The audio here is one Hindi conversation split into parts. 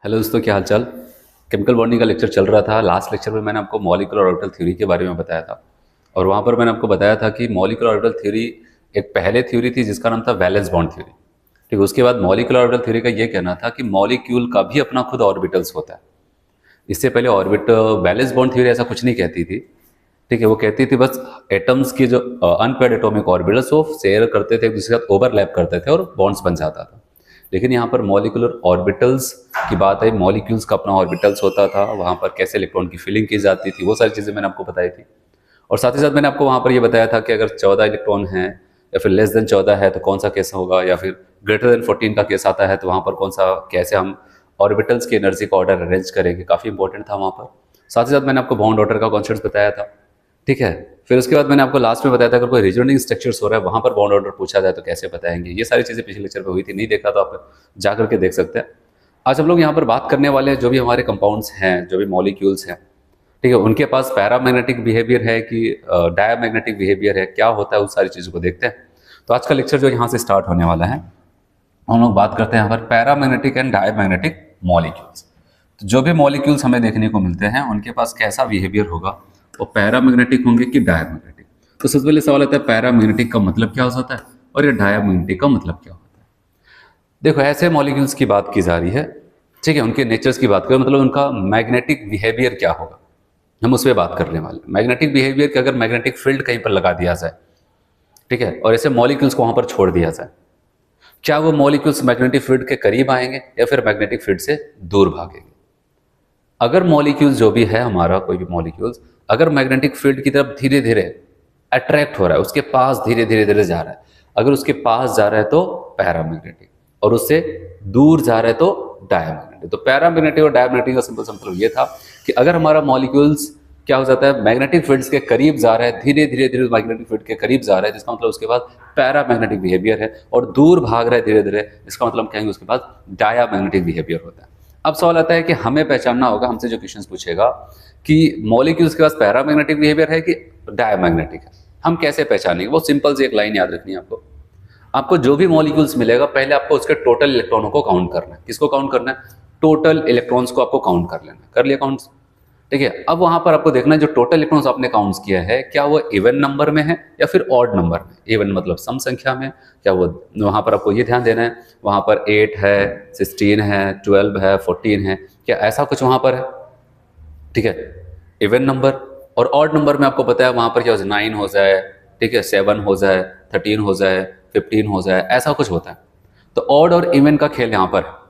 हेलो दोस्तों, क्या हाल चाल। केमिकल बॉन्डिंग का लेक्चर चल रहा था। लास्ट लेक्चर में मैंने आपको मॉलिक्यूलर ऑर्बिटल थ्योरी के बारे में बताया था और वहाँ पर मैंने आपको बताया था कि मॉलिक्यूलर ऑर्बिटल थ्योरी एक पहले थ्योरी थी जिसका नाम था वैलेंस बॉन्ड थ्योरी। ठीक है, उसके बाद मॉलिक्यूलर ऑर्बिटल थ्योरी का ये कहना था कि मॉलिक्यूल का भी अपना खुद ऑर्बिटल्स होता है। इससे पहले ऑर्बिट वैलेंस बॉन्ड थ्योरी ऐसा कुछ नहीं कहती थी। ठीक है, वो कहती थी बस एटम्स के जो अनपेयर्ड एटॉमिक ऑर्बिटल्स वो शेयर करते थे, एक दूसरे के साथ ओवरलैप करते थे और बॉन्ड्स बन जाता था। लेकिन यहाँ पर मॉलिक्यूलर ऑर्बिटल्स की बात है, मॉलिक्यूल्स का अपना ऑर्बिटल्स होता था, वहाँ पर कैसे इलेक्ट्रॉन की फिलिंग की जाती थी, वो सारी चीज़ें मैंने आपको बताई थी। और साथ ही साथ मैंने आपको वहाँ पर ये बताया था कि अगर 14 इलेक्ट्रॉन हैं या फिर लेस देन 14 है तो कौन सा केस होगा, या फिर ग्रेटर देन 14 का केस आता है तो वहाँ पर कौन सा, कैसे हम ऑर्बिटल्स की एनर्जी का ऑर्डर अरेंज करेंगे, काफ़ी इंपॉर्टेंट था वहाँ पर। साथ ही साथ मैंने आपको बॉन्ड ऑर्डर का कॉन्सेप्ट बताया था। ठीक है, फिर उसके बाद मैंने आपको लास्ट में बताया था अगर कोई रीजनिंग स्ट्रक्चर्स हो रहा है वहाँ पर बॉन्ड ऑर्डर पूछा जाए तो कैसे बताएंगे। ये सारी चीज़ें पिछले लेक्चर में हुई थी, नहीं देखा तो आप जा करके देख सकते हैं। आज हम लोग यहाँ पर बात करने वाले हैं जो भी हमारे कंपाउंड्स हैं, जो भी मॉलिक्यूल्स हैं, ठीक है, उनके पास पैरामैग्नेटिक बिहेवियर है कि डायामैग्नेटिक बिहेवियर है, क्या होता है, उस सारी चीज़ों को देखते हैं। तो आज का लेक्चर जो यहाँ से स्टार्ट होने वाला है, हम लोग बात करते हैं यहाँ पर पैरामैग्नेटिक एंड डायामैग्नेटिक मॉलिक्यूल्स। तो जो भी मॉलिक्यूल्स हमें देखने को मिलते हैं उनके पास कैसा बिहेवियर होगा, वो पैरामैग्नेटिक होंगे कि डायामैग्नेटिक। तो सबसे पहले सवाल आता है पैरामैग्नेटिक का मतलब क्या हो जाता है और ये डायामैग्नेटिक का मतलब क्या होता है। देखो, ऐसे मॉलिक्यूल्स की बात की जा रही है, ठीक है, उनके नेचर्स की बात करें, मतलब उनका मैग्नेटिक बिहेवियर क्या होगा, हम उस पर बात करने वाले। मैग्नेटिक बिहेवियर के अगर मैग्नेटिक फील्ड कहीं पर लगा दिया जाए, ठीक है, और ऐसे मॉलिक्यूल्स को वहां पर छोड़ दिया जाए, क्या वो मॉलिक्यूल्स मैग्नेटिक फील्ड के करीब आएंगे या फिर मैग्नेटिक फील्ड से दूर भागेंगे। अगर मॉलिक्यूल्स जो भी है हमारा, कोई भी मॉलिक्यूल्स अगर मैग्नेटिक फील्ड की तरफ धीरे धीरे अट्रैक्ट हो रहा है, उसके पास धीरे धीरे धीरे जा रहा है, अगर उसके पास जा रहा है तो पैरामैग्नेटिक, और उससे दूर जा रहा है तो डायामैग्नेटिक। तो पैरामैग्नेटिक और डायामैग्नेटिक का सिंपल सा मतलब ये था कि अगर हमारा मॉलिक्यूल्स क्या हो जाता है, मैग्नेटिक फील्ड्स के करीब जा रहा है, धीरे धीरे धीरे मैग्नेटिक फील्ड के करीब जा रहा है, जिसका मतलब उसके पास पैरामैग्नेटिक बिहेवियर है, और दूर भाग रहा है धीरे धीरे, इसका मतलब कहेंगे उसके पास डायामैग्नेटिक बिहेवियर होता है। अब सवाल आता है कि हमें पहचानना होगा, हमसे जो क्वेश्चन पूछेगा कि मॉलिक्यूल्स के पास पैरामैग्नेटिक बिहेवियर है कि डायामैग्नेटिक है, हम कैसे पहचानेंगे। वो सिंपल सी एक लाइन याद रखनी है आपको। आपको जो भी मॉलिक्यूल्स मिलेगा पहले आपको उसके टोटल इलेक्ट्रॉनों को काउंट करना है। किसको काउंट करना है? टोटल इलेक्ट्रॉन्स को आपको काउंट कर लेना है। कर लिया काउंट? ठीक है, अब वहां पर आपको देखना है जो टोटल इलेक्ट्रॉन्स आपने काउंट किया है क्या वो इवन नंबर में है या फिर ऑड नंबर में। इवन मतलब सम संख्या में, क्या वो, वहां पर आपको ये ध्यान देना है वहां पर 8 है, 16 है, 12 है, 14 है, क्या ऐसा कुछ वहां पर है। ठीक है, इवन नंबर। और ऑड नंबर में आपको पता है वहां पर क्या हो जाए, 9 हो जाए, ठीक है, 7 हो जाए, 13 हो जाए, 15 हो जाए, ऐसा कुछ होता है। तो ऑड और इवन का खेल यहां पर है।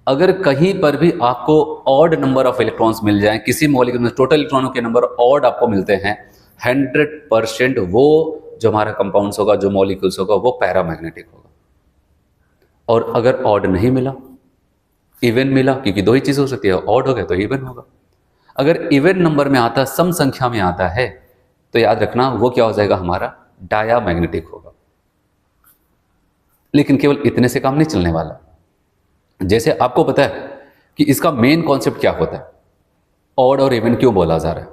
अगर कहीं पर भी आपको ऑड नंबर ऑफ इलेक्ट्रॉन्स मिल जाए किसी मॉलिक्यूल में, टोटल इलेक्ट्रॉनों के नंबर ऑड आपको मिलते हैं, 100% वो जो हमारा कंपाउंड्स होगा, जो मॉलिक्यूल्स होगा, वो पैरामैग्नेटिक होगा। और अगर ऑड नहीं मिला, इवन मिला, क्योंकि दो ही चीज हो सकती है, ऑड हो गया तो इवन होगा। अगर इवन नंबर में आता, सम संख्या में आता है, तो याद रखना वो क्या हो जाएगा, हमारा डायामैग्नेटिक होगा। लेकिन केवल इतने से काम नहीं चलने वाला। जैसे आपको पता है कि इसका मेन कॉन्सेप्ट क्या होता है, ऑड और इवन क्यों बोला जा रहा है।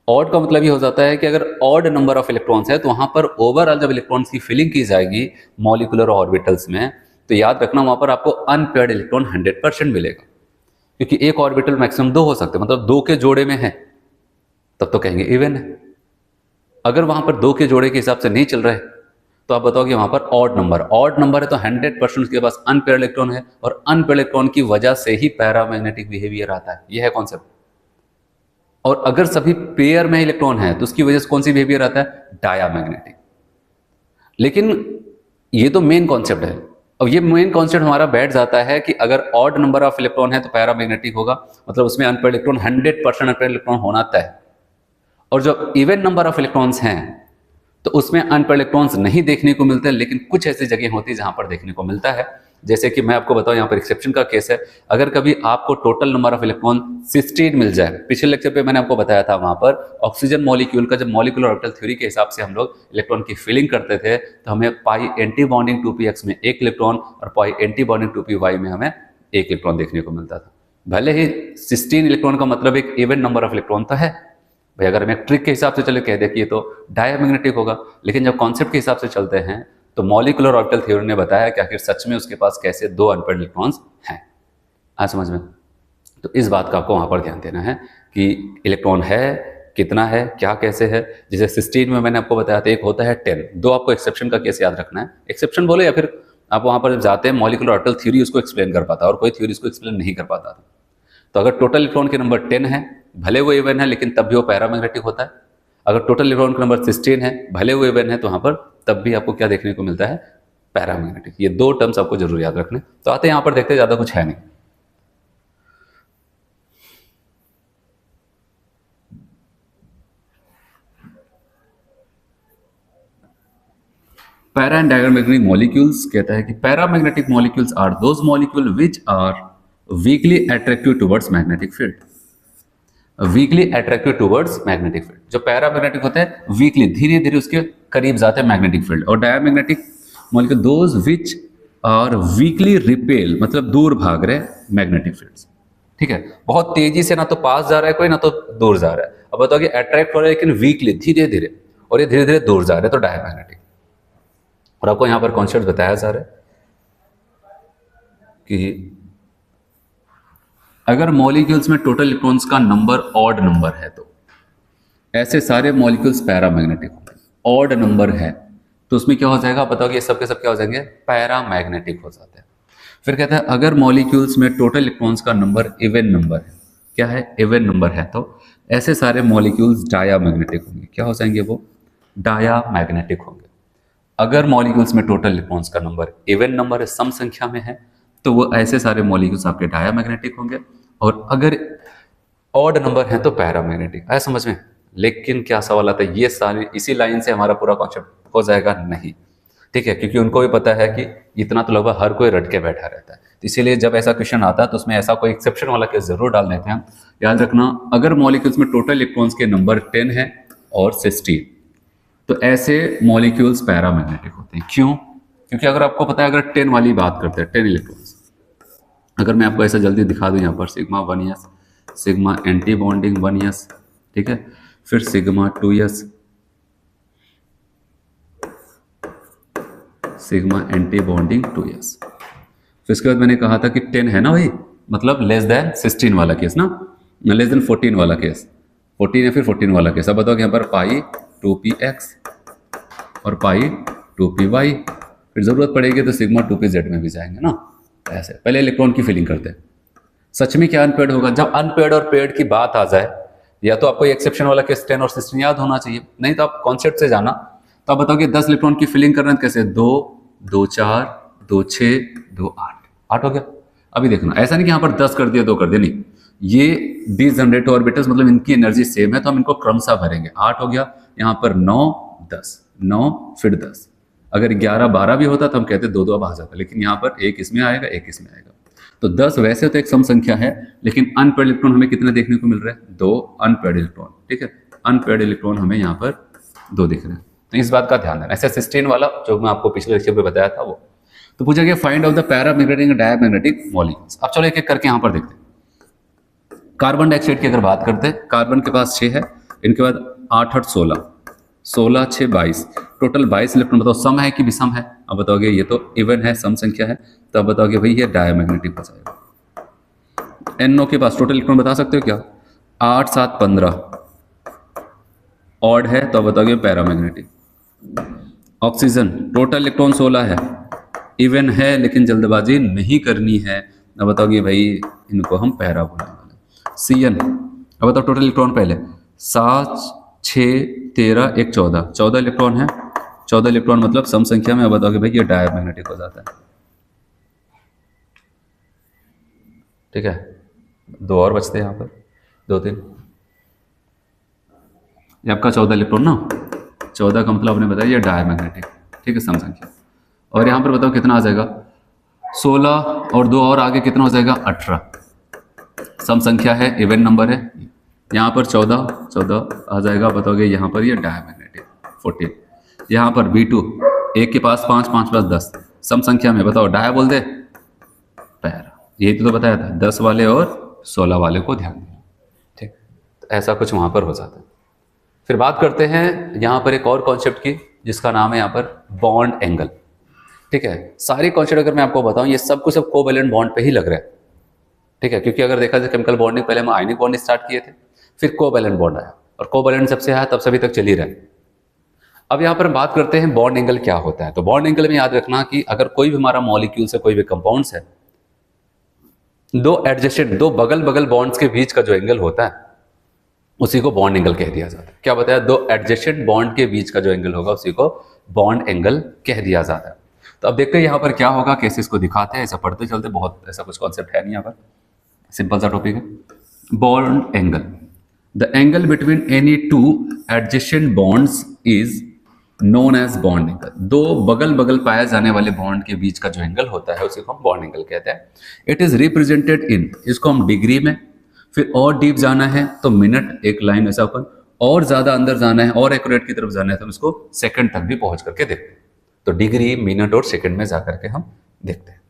ऑड का मतलब ये हो जाता है कि अगर ऑड नंबर ऑफ इलेक्ट्रॉन्स है तो वहां पर ओवरऑल जब इलेक्ट्रॉन्स की फिलिंग की जाएगी मॉलिक्यूलर ऑर्बिटल्स में, तो याद रखना वहां पर आपको अनपेयर्ड इलेक्ट्रॉन 100% मिलेगा। क्योंकि एक ऑर्बिटल मैक्सिमम 2 हो सकते हैं, मतलब 2 के जोड़े में है, तब तो कहेंगे इवन है। अगर वहां पर 2 के जोड़े के हिसाब से नहीं चल रहा है तो आप बताओ कि वहां पर ऑड नंबर है तो 100% उसके पास अनपेयर्ड इलेक्ट्रॉन है, और अनपेयर्ड इलेक्ट्रॉन की वजह से ही पैरामैग्नेटिक बिहेवियर आता है। यह है कॉन्सेप्ट। और अगर सभी पेयर में इलेक्ट्रॉन है तो उसकी वजह से कौन सी बिहेवियर आता है, डायामैग्नेटिक। लेकिन ये तो मेन कॉन्सेप्ट है। अब ये मेन कॉन्सेप्ट हमारा बैठ जाता है कि अगर ऑड नंबर ऑफ इलेक्ट्रॉन है तो पैरामैग्नेटिक होगा, मतलब उसमें अनपेयर्ड इलेक्ट्रॉन 100% अनपेयर्ड इलेक्ट्रॉन होना तय। और जो इवन नंबर ऑफ इलेक्ट्रॉन्स हैं तो उसमें अनपेयर्ड इलेक्ट्रॉन्स नहीं देखने को मिलते हैं, लेकिन कुछ ऐसी जगह होती है जहां पर देखने को मिलता है। जैसे कि मैं आपको बताऊं, यहाँ पर एक्सेप्शन का केस है। अगर कभी आपको टोटल नंबर ऑफ इलेक्ट्रॉन 16 मिल जाए, पिछले लेक्चर पे मैंने आपको बताया था, वहां पर ऑक्सीजन मॉलिक्यूल का जब मॉलिक्यूलर ऑर्बिटल थ्योरी के हिसाब से हम लोग इलेक्ट्रॉन की फिलिंग करते थे तो हमें पाई एंटी बॉन्डिंग 2px में 1 इलेक्ट्रॉन और पाई एंटी बॉन्डिंग 2py में हमें 1 इलेक्ट्रॉन देखने को मिलता था। भले ही 16 इलेक्ट्रॉन का मतलब एक इवन नंबर ऑफ इलेक्ट्रॉन तो है भाई। अगर हम एक ट्रिक के हिसाब से चले कह दे कि ये तो डायामैग्नेटिक होगा, लेकिन जब कॉन्सेप्ट के हिसाब से चलते हैं तो मॉलिक्यूलर ऑर्बिटल थ्योरी ने बताया कि आखिर सच में उसके पास कैसे 2 अनपेयर्ड इलेक्ट्रॉन्स हैं। आ समझ में? तो इस बात का आपको वहाँ पर ध्यान देना है कि इलेक्ट्रॉन है, कितना है, क्या कैसे है। जैसे सिस्टीन में मैंने आपको बताया था एक होता है 10। दो आपको एक्सेप्शन का केस याद रखना है, एक्सेप्शन बोले या फिर आप वहाँ पर जब जाते हैं मॉलिक्यूलर ऑर्बिटल थ्योरी उसको एक्सप्लेन कर पाता है और कोई थ्योरी उसको एक्सप्लेन नहीं कर पाता था। तो अगर टोटल इलेक्ट्रॉन के नंबर 10 है, भले वो इवन है लेकिन तब भी वो पैरामैग्नेटिक होता है। अगर टोटल इलेक्ट्रॉन का नंबर 16 है, भले वो इवन है, तो वहाँ पर तब भी आपको क्या देखने को मिलता है, पैरामैग्नेटिक। ये दो टर्म्स आपको जरूर याद रखने। तो आते हैं यहाँ पर देखते हैं, ज़्यादा कुछ है नहीं। पैरा एंड डायग्रामैग्नेटिक मॉलिक्यूल्स कहता है कि paramagnetic molecules are those molecule which are weakly attractive towards magnetic field. Weakly attractive towards magnetic field. जो पैरामैग्नेटिक होते हैं वीकली, धीरे धीरे उसके करीब जाते हैं मैग्नेटिक फील्ड। और diamagnetic molecule those which are weakly repel, मतलब दूर भाग रहे मैग्नेटिक फील्ड्स। ठीक है, बहुत तेजी से ना तो पास जा रहा है कोई, ना तो दूर जा रहा है। अब बताओ कि अट्रैक्ट हो रहा है लेकिन वीकली, धीरे धीरे, और ये धीरे धीरे दूर जा रहे हैं, तो डायमैग्नेटिक। और आपको यहां पर कॉन्सेप्ट बताया जा रहा है कि अगर मॉलिक्यूल्स में टोटल इलेक्ट्रॉन्स का नंबर ऑड नंबर है तो ऐसे सारे मॉलिक्यूल्स पैरामैग्नेटिक होंगे। ऑड नंबर है तो उसमें क्या हो जाएगा, बताओ कि ये सब के सब क्या हो जाएंगे, पैरामैग्नेटिक हो जाते हैं। फिर कहता है अगर मॉलिक्यूल्स में टोटल इलेक्ट्रॉन्स का नंबर इवन नंबर है, क्या है, इवन नंबर है, तो ऐसे सारे मॉलिक्यूल्स डायामैग्नेटिक होंगे। क्या हो जाएंगे, वो डायामैग्नेटिक होंगे। अगर मॉलिक्यूल्स में टोटल इलेक्ट्रॉन्स का नंबर इवन नंबर है, सम संख्या में है, तो वो ऐसे सारे मॉलिक्यूल्स आपके डायामैग्नेटिक होंगे। और अगर ऑड नंबर है तो पैरामैग्नेटिक। आया समझ में? लेकिन क्या सवाल आता है, ये सारी इसी लाइन से हमारा पूरा कॉन्सेप्ट हो जाएगा? नहीं, ठीक है, क्योंकि उनको भी पता है कि इतना तो लगभग हर कोई रट के बैठा रहता है। तो इसीलिए जब ऐसा क्वेश्चन आता है तो उसमें ऐसा कोई एक्सेप्शन वाला केस जरूर डाल देते हैं। याद रखना, अगर मॉलिक्यूल्स में टोटल इलेक्ट्रॉन्स के नंबर 10 है और 16, तो ऐसे मॉलिक्यूल्स पैरामैग्नेटिक होते हैं। क्यों? क्योंकि अगर आपको पता है, अगर 10 वाली बात करते हैं, 10 इलेक्ट्रॉन्स, अगर मैं आपको ऐसा जल्दी दिखा दूं, यहाँ पर sigma 1s, sigma anti bonding 1s, ठीक है, फिर sigma 2s, sigma anti bonding 2s। फिर इसके बाद मैंने कहा था कि 10 है ना भाई, मतलब लेस देन 16 वाला केस ना, लेस देन 14 वाला केस, 14 या फिर 14 वाला केस। अब बताओ कि यहाँ पर पाई 2px और पाई 2py, फिर जरूरत पड़ेगी तो सिग्मा 2pz में भी जाएंगे ना। ऐसे पहले इलेक्ट्रॉन की फिलिंग करते हैं। सच में क्या अनपेड होगा? जब अनपेड और पेड की बात आ जाए, या तो आपको एक्सेप्शन वाला केस 10 और 16 याद होना चाहिए, नहीं तो आप कॉन्सेप्ट से जाना। तो आप बताओ कि 10 इलेक्ट्रॉन की फिलिंग करना कैसे, 2 2 4 2 6 2 8, 8 हो गया। अभी देखना, ऐसा नहीं कि यहाँ पर 10 कर दिया 2 कर दिया, नहीं, ये डिजनरेट ऑर्बिटल्स, मतलब इनकी एनर्जी सेम है, तो हम इनको क्रमशः भरेंगे। 8 हो गया, यहाँ पर 9 10, 9 फिर 10। अगर 11 12 भी होता तो हम कहते 2 2 अब आ जाता, लेकिन यहाँ पर एक इसमें आएगा, एक इसमें आएगा। तो 10 वैसे तो एक सम संख्या है, लेकिन अनपेड इलेक्ट्रॉन हमें कितने देखने को मिल रहे हैं, 2 अनपेड इलेक्ट्रॉन। ठीक है, अनपेड इलेक्ट्रॉन हमें यहाँ पर 2 दिख रहे हैं, तो इस बात का ध्यान देना। ऐसा 16 वाला जो मैं आपको पिछले लेक्चर में बताया था वो। तो पूछा गया find out the paramagnetic and diamagnetic molecules. अब चलो एक एक करके यहाँ पर देखते हैं। कार्बन डाइऑक्साइड की अगर बात करते हैं, कार्बन के पास 6 है, इनके बाद 8 8 16, 16 6 22, टोटल 22 इलेक्ट्रॉन। बताओ सम है कि विषम है? अब बताओगे ये तो इवन है, सम संख्या है, तो अब बताओगे भाई ये डायमैग्नेटिक हो जाएगा। NO के पास टोटल इलेक्ट्रॉन बता सकते हो क्या? 8 7 15, ऑड है, तो अब बताओगे पैरामैग्नेटिक। ऑक्सीजन टोटल इलेक्ट्रॉन 16 है, इवन है, लेकिन जल्दबाजी नहीं करनी है, अब बताओगे भाई इनको हम पैरा बोलने वाले। CN, अब बताओ टोटल इलेक्ट्रॉन पहले 7 6 13 1 14, 14 इलेक्ट्रॉन है, 14 इलेक्ट्रॉन मतलब सम संख्या में। अब बताओगे भाई ये डायमैग्नेटिक हो जाता है। ठीक है, 2 और बचते हैं यहाँ पर, 2 3, ये आपका 14 इलेक्ट्रॉन ना, 14 का मतलब आपने बताया ये डायमैग्नेटिक। ठीक है, सम संख्या। और यहाँ पर बताओ कितना आ जाएगा, 16 और 2 और आगे कितना हो जाएगा, 18, सम संख्या है, इवन नंबर है। यहाँ पर 14 14 आ जाएगा, बताओगे यहाँ पर ये डायमैग्नेटिक। 14, यहाँ पर B2, एक के पास 5 5 प्लस 10, सम संख्या में, बताओ डाया बोल दे, पैरा। यही तो बताया था, 10 वाले और 16 वाले को ध्यान देना। ठीक, तो ऐसा कुछ वहाँ पर हो जाता है। फिर बात करते हैं यहाँ पर एक और कॉन्सेप्ट की, जिसका नाम है यहाँ पर बॉन्ड एंगल। ठीक है, सारे कॉन्सेप्ट अगर मैं आपको बताऊँ, ये सब कुछ अब कोवेलेंट बॉन्ड पे ही लग रहा है। ठीक है, क्योंकि अगर देखा जाए केमिकल बॉन्डिंग पहले हम आयनिक बॉन्डिंग स्टार्ट किए थे, फिर कोवैलेंट बॉन्ड आया, और कोवैलेंट सबसे आया तब सभी तक चल ही रहा है। अब यहाँ पर हम बात करते हैं बॉन्ड एंगल क्या होता है। तो बॉन्ड एंगल में याद रखना कि अगर कोई भी हमारा मॉलिक्यूल से कोई भी कंपाउंड्स है, दो एडजेसेंट, दो बगल बगल बॉन्ड्स के बीच का जो एंगल होता है उसी को बॉन्ड एंगल कह दिया जाता है। क्या बताया? दो एडजेसेंट बॉन्ड के बीच का जो एंगल होगा उसी को बॉन्ड एंगल कह दिया जाता है। तो अब देखते हैं यहाँ पर क्या होगा, कैसे इसको दिखाते हैं, ऐसा पढ़ते चलते, बहुत ऐसा कुछ कॉन्सेप्ट है नहीं यहाँ पर, सिंपल सा टॉपिक है। Bond angle, the angle between any two adjacent bonds is known as bond angle. दो बगल बगल पाए जाने वाले बॉन्ड के बीच का जो एंगल होता है उसी को हम बॉन्ड एंगल कहते हैं। इट इज रिप्रेजेंटेड इन, इसको हम डिग्री में, फिर और डीप जाना है तो मिनट, एक लाइन ऐसा अपन, और ज्यादा अंदर जाना है और एक्यूरेट की तरफ जाना है तो हम इसको सेकंड तक भी पहुंच करके देखते हैं। तो डिग्री, मिनट और सेकंड में जाकर के हम देखते हैं।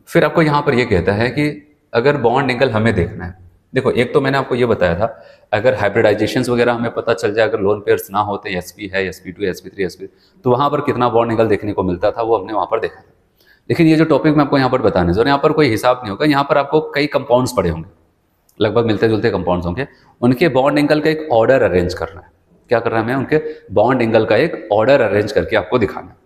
फिर आपको यहां पर यह कहता है कि अगर बॉन्ड एंगल हमें देखना है, देखो एक तो मैंने आपको ये बताया था अगर हाइब्रिडाइजेशंस वगैरह हमें पता चल जाए, अगर लोन पेयर्स ना होते, sp है, sp2, sp3, sp, तो वहां पर कितना बॉन्ड एंगल देखने को मिलता था वो हमने वहां पर देखा था। लेकिन ये जो टॉपिक मैं आपको यहाँ पर बताने जो, यहाँ पर कोई हिसाब नहीं होगा, यहाँ पर आपको कई कंपाउंड्स पड़े होंगे, लगभग मिलते जुलते कंपाउंड्स होंगे, उनके बॉन्ड एंगल का एक ऑर्डर अरेंज करना है। क्या करना है हमें? उनके बॉन्ड एंगल का एक ऑर्डर अरेंज करके आपको दिखाना है।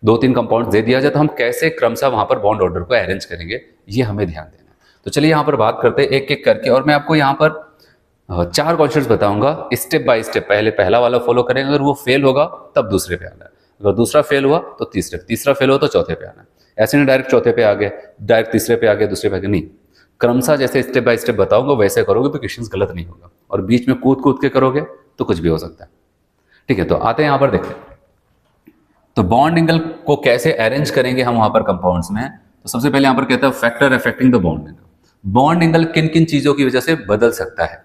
दो तीन कंपाउंड्स दे दिया जाए तो हम कैसे क्रमशः वहां पर बॉन्ड ऑर्डर को अरेंज करेंगे, ये हमें ध्यान देना है। तो चलिए यहाँ पर बात करते हैं एक एक करके, और मैं आपको यहाँ पर 4 कॉन्सेप्ट्स बताऊंगा स्टेप बाय स्टेप। पहले पहला वाला फॉलो करेंगे, अगर वो फेल होगा तब दूसरे पे आना है, अगर दूसरा फेल हुआ तो तीसरे, तीसरा फेल हुआ तो चौथे पे आना है। ऐसे नहीं डायरेक्ट चौथे पे आ गए, डायरेक्ट तीसरे पे आ गए, दूसरे पे आ गए, नहीं, क्रमशः जैसे स्टेप बाय स्टेप बताऊंगा वैसे करोगे तो क्वेश्चन गलत नहीं होगा, और बीच में कूद कूद के करोगे तो कुछ भी हो सकता है। ठीक है, तो आते हैं यहाँ पर देखते हैं। तो बॉन्ड एंगल को कैसे अरेंज करेंगे हम वहां पर कंपाउंड्स में, तो सबसे पहले यहाँ पर कहता है factor affecting the bond angle. Bond angle किन किन चीजों की वजह से बदल सकता है।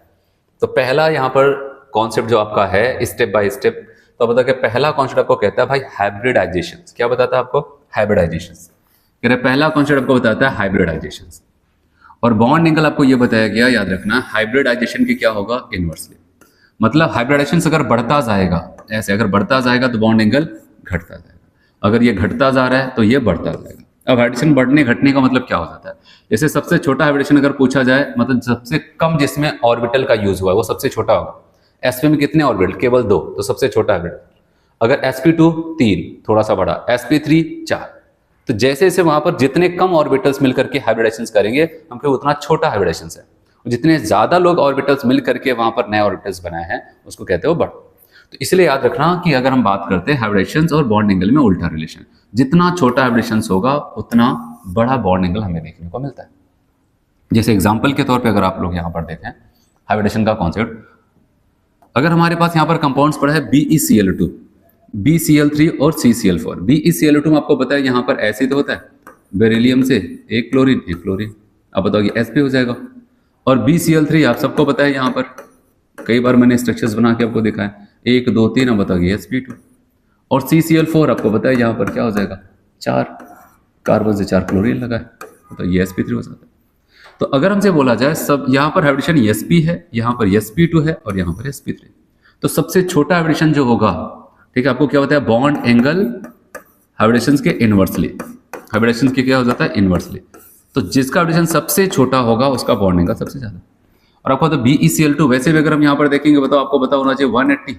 तो पहला यहाँ पर कॉन्सेप्ट जो आपका है स्टेप बाय स्टेप, तो बता के पहला कॉन्सेप्ट आपको कहता है भाई हाइब्रिडाइजेशन। क्या बताता है आपको? हाइब्रिडाइजेशन। कह रहे पहला कॉन्सेप्ट आपको बताता है हाइब्रिडाइजेशन। और बॉन्ड एंगल आपको ये बताया गया, याद रखना, हाइब्रिडाइजेशन की क्या होगा? इनवर्सली। मतलब हाइब्रिडाइजेशन अगर बढ़ता जाएगा, ऐसे अगर बढ़ता जाएगा तो बॉन्ड एंगल घटता जाएगा, अगर ये घटता जा रहा है तो ये बढ़ता जाएगा। अब हाइब्रिडेशन बढ़ने घटने का मतलब क्या हो जाता है? जैसे सबसे छोटा हाइब्रिडेशन अगर पूछा जाए, मतलब सबसे कम जिसमें ऑर्बिटल का यूज हुआ है वो सबसे छोटा होगा। sp में कितने ऑर्बिटल? केवल 2, तो सबसे छोटा हाइब्रिड। अगर sp2 3, थोड़ा सा बड़ा, sp3 4। तो जैसे जैसे वहां पर जितने कम ऑर्बिटल्स मिलकर के हाइब्रिडेशन करेंगे हम कहें उतना छोटा हाइब्रिडेशन है। जितने ज्यादा लोग ऑर्बिटल्स मिल करके वहां पर नए ऑर्बिटल्स बनाए हैं उसको कहते हैं वो बड़ा। तो इसलिए याद रखना कि अगर हम बात करते हैं हाइब्रिडेशन और बॉन्ड एंगल में उल्टा रिलेशन, जितना छोटा हाइब्रिडेशन होगा उतना बड़ा बॉन्ड एंगल हमें देखने को मिलता है। जैसे एग्जांपल के तौर पे अगर आप लोग यहाँ पर देखें हाइब्रिडेशन का कॉन्सेप्ट, अगर हमारे पास यहाँ पर कंपाउंड्स पड़ा है BeCl2, BCl3 और CCl4। BeCl2 में आपको पता है यहाँ पर एसिड होता है, बेरिलियम से एक क्लोरीन एक क्लोरीन, आप बताओगे sp हो जाएगा। और BCl3 आप सबको पता है, यहाँ पर कई बार मैंने स्ट्रक्चर्स बना के आपको दिखाया, 1 2 3, आप बताओगे sp2। और CCl4 आपको पता है यहाँ पर क्या हो जाएगा? 4 कार्बन से 4 क्लोरीन लगा है, तो ये sp3 हो जाता है। तो अगर हमसे बोला जाए सब यहाँ पर हाइब्रिडेशन sp है, यहाँ पर sp2 है और यहाँ पर sp3, तो सबसे छोटा हाइब्रिडेशन जो होगा, ठीक है, आपको क्या होता है? बॉन्ड एंगल हाइब्रिडेशन के इनवर्सली, हाइब्रिडेशन के क्या हो जाता है? इनवर्सली। तो जिसका हाइब्रिडेशन सबसे छोटा होगा उसका बॉन्ड एंगल सबसे ज्यादा। और आपको तो BeCl2 वैसे भी अगर हम यहाँ पर देखेंगे, बताओ आपको पता होना चाहिए 180,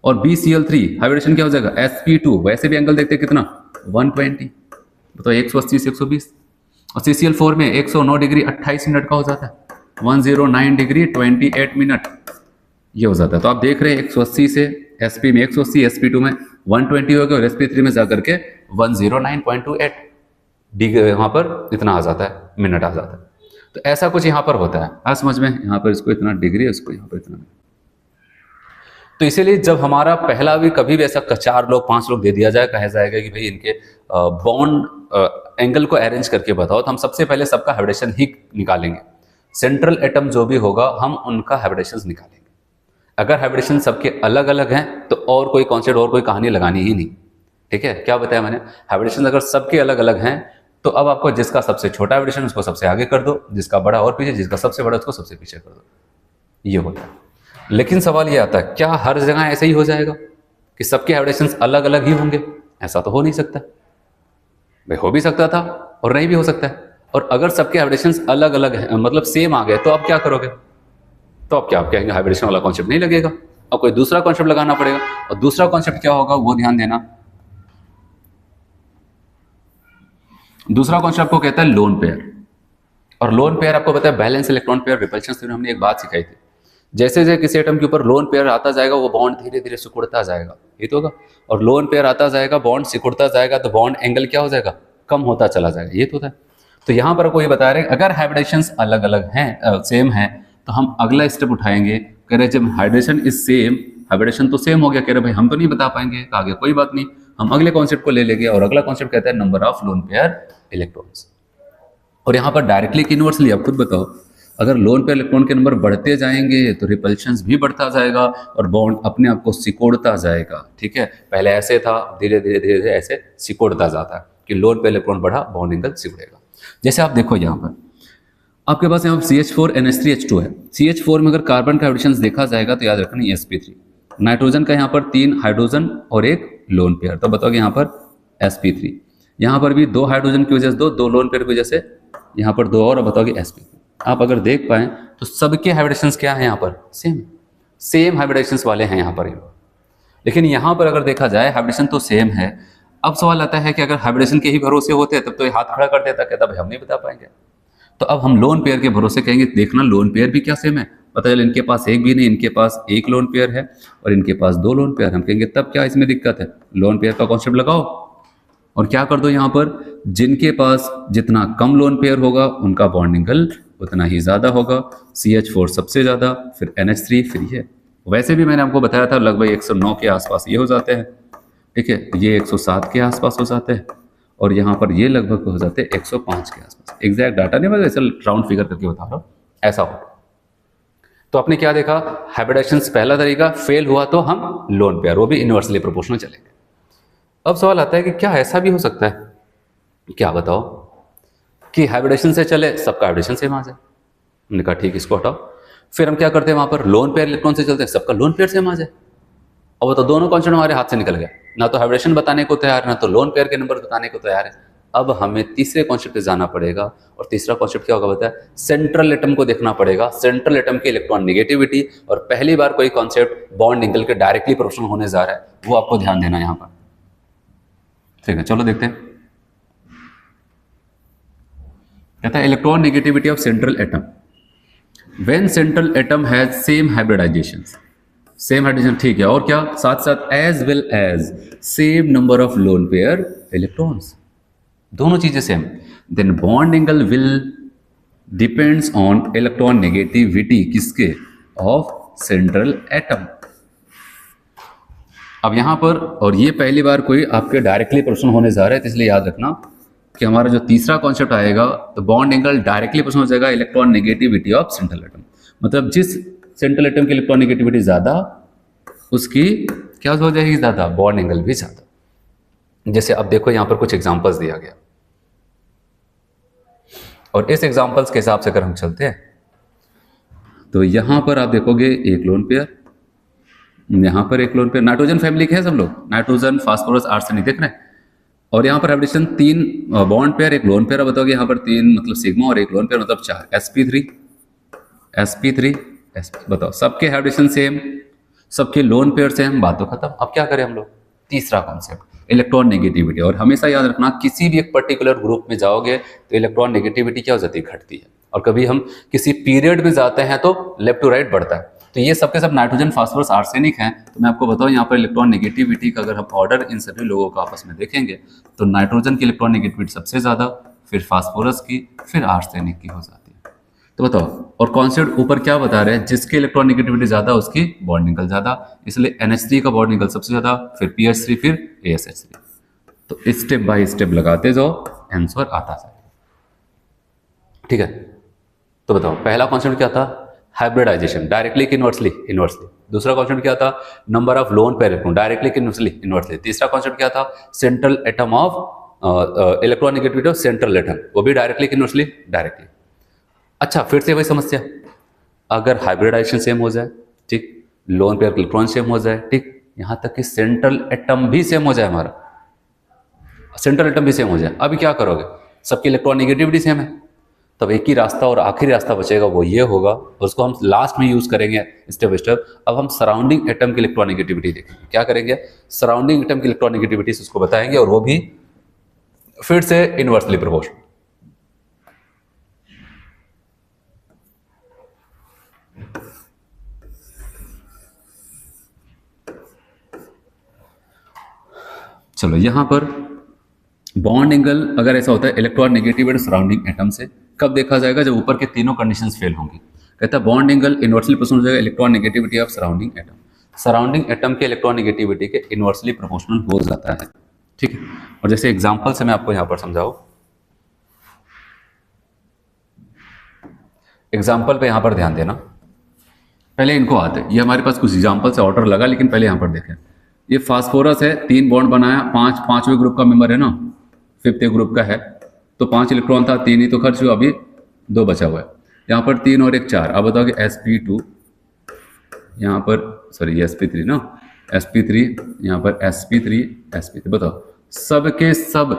और BCl3 हाइब्रिडेशन क्या हो जाएगा? sp2, वैसे भी एंगल देखते कितना? 120, बताओ 180 से 120। और CCl4 में 109 डिग्री 28 मिनट का हो जाता है, 109 डिग्री 28 मिनट ये हो जाता है। तो आप देख रहे हैं 180 से sp में 180, sp2 में 120 हो गया, और sp3 में जाकर के 109.28 डिग्री यहाँ पर इतना आ जाता है, मिनट आ जाता है। तो ऐसा कुछ यहाँ पर होता है, आज समझ में, यहाँ पर इसको इतना डिग्री, इसको यहाँ पर इतना। तो इसीलिए जब हमारा पहला भी कभी भी ऐसा 4 लोग 5 लोग दे दिया जाए, कहा जाएगा कि भाई इनके बॉन्ड एंगल को अरेंज करके बताओ, तो हम सबसे पहले सबका हाइब्रिडेशन ही निकालेंगे। सेंट्रल एटम जो भी होगा हम उनका हाइब्रिडेशन निकालेंगे। अगर हाइब्रिडेशन सबके अलग अलग हैं तो और कोई कॉन्सेप्ट और कोई कहानी लगानी ही नहीं। ठीक है, क्या बताया मैंने? हाइब्रिडेशन अगर सबके अलग अलग हैं तो अब आपको जिसका सबसे छोटा हाइब्रिडेशन उसको सबसे आगे कर दो, जिसका बड़ा और पीछे, जिसका सबसे बड़ा उसको सबसे पीछे कर दो, ये होता है। लेकिन सवाल ये आता है, क्या हर जगह ऐसे ही हो जाएगा कि सबके हाइब्रिडेशन अलग अलग ही होंगे? ऐसा तो हो नहीं सकता। भाई हो भी सकता था और नहीं भी हो सकता है। और अगर सबके हाइब्रिडेशंस अलग अलग हैं, मतलब सेम आ गए, तो अब क्या करोगे? तो अब क्या आप कहेंगे हाइब्रिडेशन वाला कॉन्सेप्ट नहीं लगेगा, अब कोई दूसरा कॉन्सेप्ट लगाना पड़ेगा। और दूसरा कॉन्सेप्ट क्या होगा वो ध्यान देना। दूसरा कॉन्सेप्ट को कहता है लोन पेयर। और लोन पेयर आपको पता है balance electron pair repulsion theorem, हमने एक बात सिखाई थी, जैसे जैसे किसी एटम के ऊपर लोन पेयर आता जाएगा वो बॉन्ड धीरे धीरे सिकुड़ता जाएगा, ये तो होगा। और लोन पेयर आता जाएगा, बॉन्ड सिकुड़ता जाएगा, तो बॉन्ड एंगल क्या हो जाएगा? कम होता चला जाएगा, ये तो होता है। तो यहाँ पर कोई बता रहे अगर हाइब्रिडेशंस अलग अलग हैं, सेम है, तो हम अगला स्टेप उठाएंगे। कह रहे जब हाइब्रिडेशन इज सेम, हाइब्रिडेशन तो सेम हो गया, कह रहे भाई हम तो नहीं बता पाएंगे, आगे कोई बात नहीं, हम अगले कॉन्सेप्ट को ले लेंगे। और अगला कॉन्सेप्ट कहता है number of lone pair electrons. और यहाँ पर डायरेक्टली इनवर्सली आप खुद बताओ, अगर लोन पेयर इलेक्ट्रॉन के नंबर बढ़ते जाएंगे तो रिपल्शंस भी बढ़ता जाएगा और बॉन्ड अपने आप को सिकोड़ता जाएगा, ठीक है। पहले ऐसे था, धीरे धीरे धीरे धीरे ऐसे सिकोड़ता जाता है कि लोन पेयर इलेक्ट्रॉन बढ़ा, बॉन्ड एंगल सिकुड़ेगा। जैसे आप देखो यहाँ पर आपके पास यहाँ CH4NH3H2 है। CH4 में अगर कार्बन का हाइब्रिडेशंस देखा जाएगा तो याद रखना sp3, नाइट्रोजन का यहाँ पर 3 हाइड्रोजन और एक लोन पेयर, तो बताओगे यहाँ पर sp3। यहाँ पर भी 2 हाइड्रोजन की वजह से दो लोन पेयर की वजह से यहाँ पर 2 और बताओगे sp3। आप अगर देख पाएं तो सबके हाइब्रिडेशंस क्या है यहाँ पर? सेम हाइब्रिडेशंस वाले हैं यहाँ पर। लेकिन यहाँ पर अगर देखा जाए हाइब्रिडेशन तो सेम है। अब सवाल आता है कि अगर हाइब्रिडेशन के ही भरोसे होते तब तो ये हाथ खड़ा कर देता, कहता भाई हम नहीं बता पाएंगे। तो अब हम लोन पेयर के भरोसे कहेंगे देखना लोन पेयर भी क्या सेम है, पता चले इनके पास एक भी नहीं, इनके पास एक लोन पेयर है और इनके पास 2 लोन पेयर। हम कहेंगे तब क्या इसमें दिक्कत है, लोन पेयर का कॉन्सेप्ट लगाओ और क्या कर दो, यहाँ पर जिनके पास जितना कम लोन पेयर होगा उनका बॉन्ड एंगल उतना ही ज़्यादा होगा। CH4 सबसे ज़्यादा, फिर NH3, फिर ये। वैसे भी मैंने आपको बताया था लगभग 109 के आसपास ये हो जाते हैं, ठीक है, ये 107 के आसपास हो जाते हैं और यहाँ पर ये लगभग हो जाते हैं 105 के आसपास। एग्जैक्ट डाटा नहीं, मैं ऐसा राउंड फिगर करके बता रहा हूँ, ऐसा हो। तो आपने क्या देखा, हाइब्रिडेशंस पहला तरीका फेल हुआ तो हम लोन पेयर, वो भी इनवर्सली प्रोपोर्शनल चलेंगे। अब सवाल आता है कि क्या ऐसा भी हो सकता है, क्या बताओ, कि हाइब्रिडेशन से चले सबका हाइब्रिडेशन सेम आ जाए। हमने कहा ठीक, इसको हटाओ। फिर हम क्या करते हैं, वहां पर लोन पेयर इलेक्ट्रॉन से चलते हैं, सबका लोन पेयर सेम आ जाए। अब वो तो दोनों कॉन्सेप्ट हमारे हाथ से निकल गए, ना तो हाइब्रिडेशन बताने को तैयार, ना तो लोन पेयर के नंबर बताने को तैयार है। अब हमें तीसरे कॉन्सेप्ट पे जाना पड़ेगा और तीसरा कॉन्सेप्ट क्या होगा बताया, सेंट्रल एटम को देखना पड़ेगा, सेंट्रल एटम की इलेक्ट्रॉन नेगेटिविटी। और पहली बार कोई कॉन्सेप्ट बॉन्ड एंगल के डायरेक्टली प्रोपोर्शनल होने जा रहा है, वो आपको ध्यान देना यहाँ पर, ठीक है। चलो देखते हैं, कहता है electron negativity of central atom when central atom has same hybridisations, same hydrogen, ठीक है। और क्या साथ साथ as well as same number of lone pair electrons, दोनों चीजें same, then bond angle will depends on electron negativity किसके, ऑफ सेंट्रल एटम। अब यहां पर, और ये पहली बार कोई आपके डायरेक्टली प्रश्न होने जा रहा है, तो इसलिए याद रखना कि हमारा जो तीसरा कॉन्सेप्ट आएगा तो बॉन्ड एंगल डायरेक्टली प्रश्न हो जाएगा electron negativity of central atom. मतलब जिस सेंट्रल एटम की इलेक्ट्रॉन नेगेटिविटी ज्यादा, उसकी क्या हो जाएगी ज्यादा, बॉन्ड एंगल भी ज्यादा। जैसे अब देखो यहां पर कुछ एग्जांपल्स दिया गया और इस एग्जांपल्स के हिसाब से अगर हम चलते हैं तो यहां पर आप देखोगे एक लोन पेयर, यहां पर एक लोन पेयर, नाइट्रोजन फैमिली के हैं सब लोग, नाइट्रोजन, फास्फोरस, आर्सेनिक देख रहे हैं। और यहाँ पर हाइब्रिडेशन 3 बॉन्ड पेयर, एक लोन पेयर। अब बताओगे यहाँ पर 3 मतलब सिग्मा और एक लोन पेयर मतलब 4, sp3 बताओ, सबके हाइब्रिडेशन सेम, सबके लोन पेयर सेम, बात तो खत्म। अब क्या करें हम लोग, तीसरा कॉन्सेप्ट इलेक्ट्रॉन नेगेटिविटी। और हमेशा याद रखना किसी भी एक पर्टिकुलर ग्रुप में जाओगे तो इलेक्ट्रॉन नेगेटिविटी क्या हो जाती है, घटती है। और कभी हम किसी पीरियड में जाते हैं तो लेफ्ट टू राइट बढ़ता है। तो ये सबके सब नाइट्रोजन, फास्फोरस, आर्सेनिक हैं। तो मैं आपको बताऊं यहाँ पर इलेक्ट्रॉन नेगेटिविटी का अगर हम ऑर्डर इन सभी लोगों का आपस में देखेंगे तो नाइट्रोजन की इलेक्ट्रॉन नेगेटिविटी सबसे ज़्यादा, फिर फास्फोरस की, फिर आर्सेनिक की हो जाती है। तो बताओ, और कॉन्सेप्ट ऊपर क्या बता रहे हैं, जिसकी इलेक्ट्रॉन नेगेटिविटी ज़्यादा उसकी बॉन्ड एंगल ज़्यादा, इसलिए NH3 का बॉन्ड एंगल सबसे ज़्यादा, फिर PH3, फिर ASH3। तो स्टेप बाय स्टेप लगाते जाओ, आंसर आता जाए, ठीक है। तो बताओ पहला कॉन्सेप्ट क्या था, हाइब्रिडाइजेशन, डायरेक्टली कि इनवर्सली, इनवर्सली। दूसरा कॉन्सेप्ट क्या था, number of lone pair electron, directly कि इनवर्सली, इनवर्सली। तीसरा कॉन्सेप्ट क्या था, central atom of electron negativity of central atom, वो भी डायरेक्टली कि इनवर्सली, डायरेक्टली। अच्छा, फिर से वही समस्या, अगर हाइब्रिडाइजेशन सेम हो जाए, ठीक, लोन पेयर इलेक्ट्रॉन सेम हो जाए, ठीक, यहां तक कि सेंट्रल एटम भी सेम हो जाए, हमारा सेंट्रल एटम भी सेम हो जाए, अभी क्या करोगे, सबकी इलेक्ट्रॉन नेगेटिविटी सेम है, तब एक ही रास्ता और आखिरी रास्ता बचेगा, वो ये होगा, और उसको हम लास्ट में यूज करेंगे स्टेप बाय स्टेप। अब हम सराउंडिंग एटम की इलेक्ट्रॉनिगेटिविटी देखेंगे। क्या करेंगे? सराउंडिंग एटम की इलेक्ट्रॉनिगेटिविटी उसको बताएंगे, और वो भी फिर से इनवर्सली प्रोपोर्शनल। चलो यहां पर बॉन्ड एंगल अगर ऐसा होता है इलेक्ट्रॉन नेगेटिव सराउंडिंग एटम से, कब देखा जाएगा? जब ऊपर के तीनों कंडीशंस फेल होंगी। कहता है बॉन्ड एंगल इनवर्सली प्रोपोर्शनल हो जाएगा electron negativity of surrounding atom. Surrounding atom के इलेक्ट्रॉन नेगेटिविटी के इनवर्सली प्रोपोर्शनल हो जाता है। ठीक है, और जैसे एग्जांपल से मैं आपको यहां पर समझाऊं, एग्जाम्पल पे यहां पर ध्यान देना। पहले इनको आते हैं, ये हमारे पास कुछ एग्जाम्पल से ऑर्डर लगा, लेकिन पहले यहां पर देखें। ये फास्फोरस है, 3 बॉन्ड बनाया, पांचवें ग्रुप का मेंबर है ना, 5th ग्रुप का है, तो 5 इलेक्ट्रॉन था, 3 ही तो खर्च हुआ, अभी 2 बचा हुआ है। यहाँ पर 3 और 1 4। अब बताओ कि sp2 यहाँ पर, सॉरी ये sp3 ना, sp3 यहाँ पर sp3 बताओ सबके सब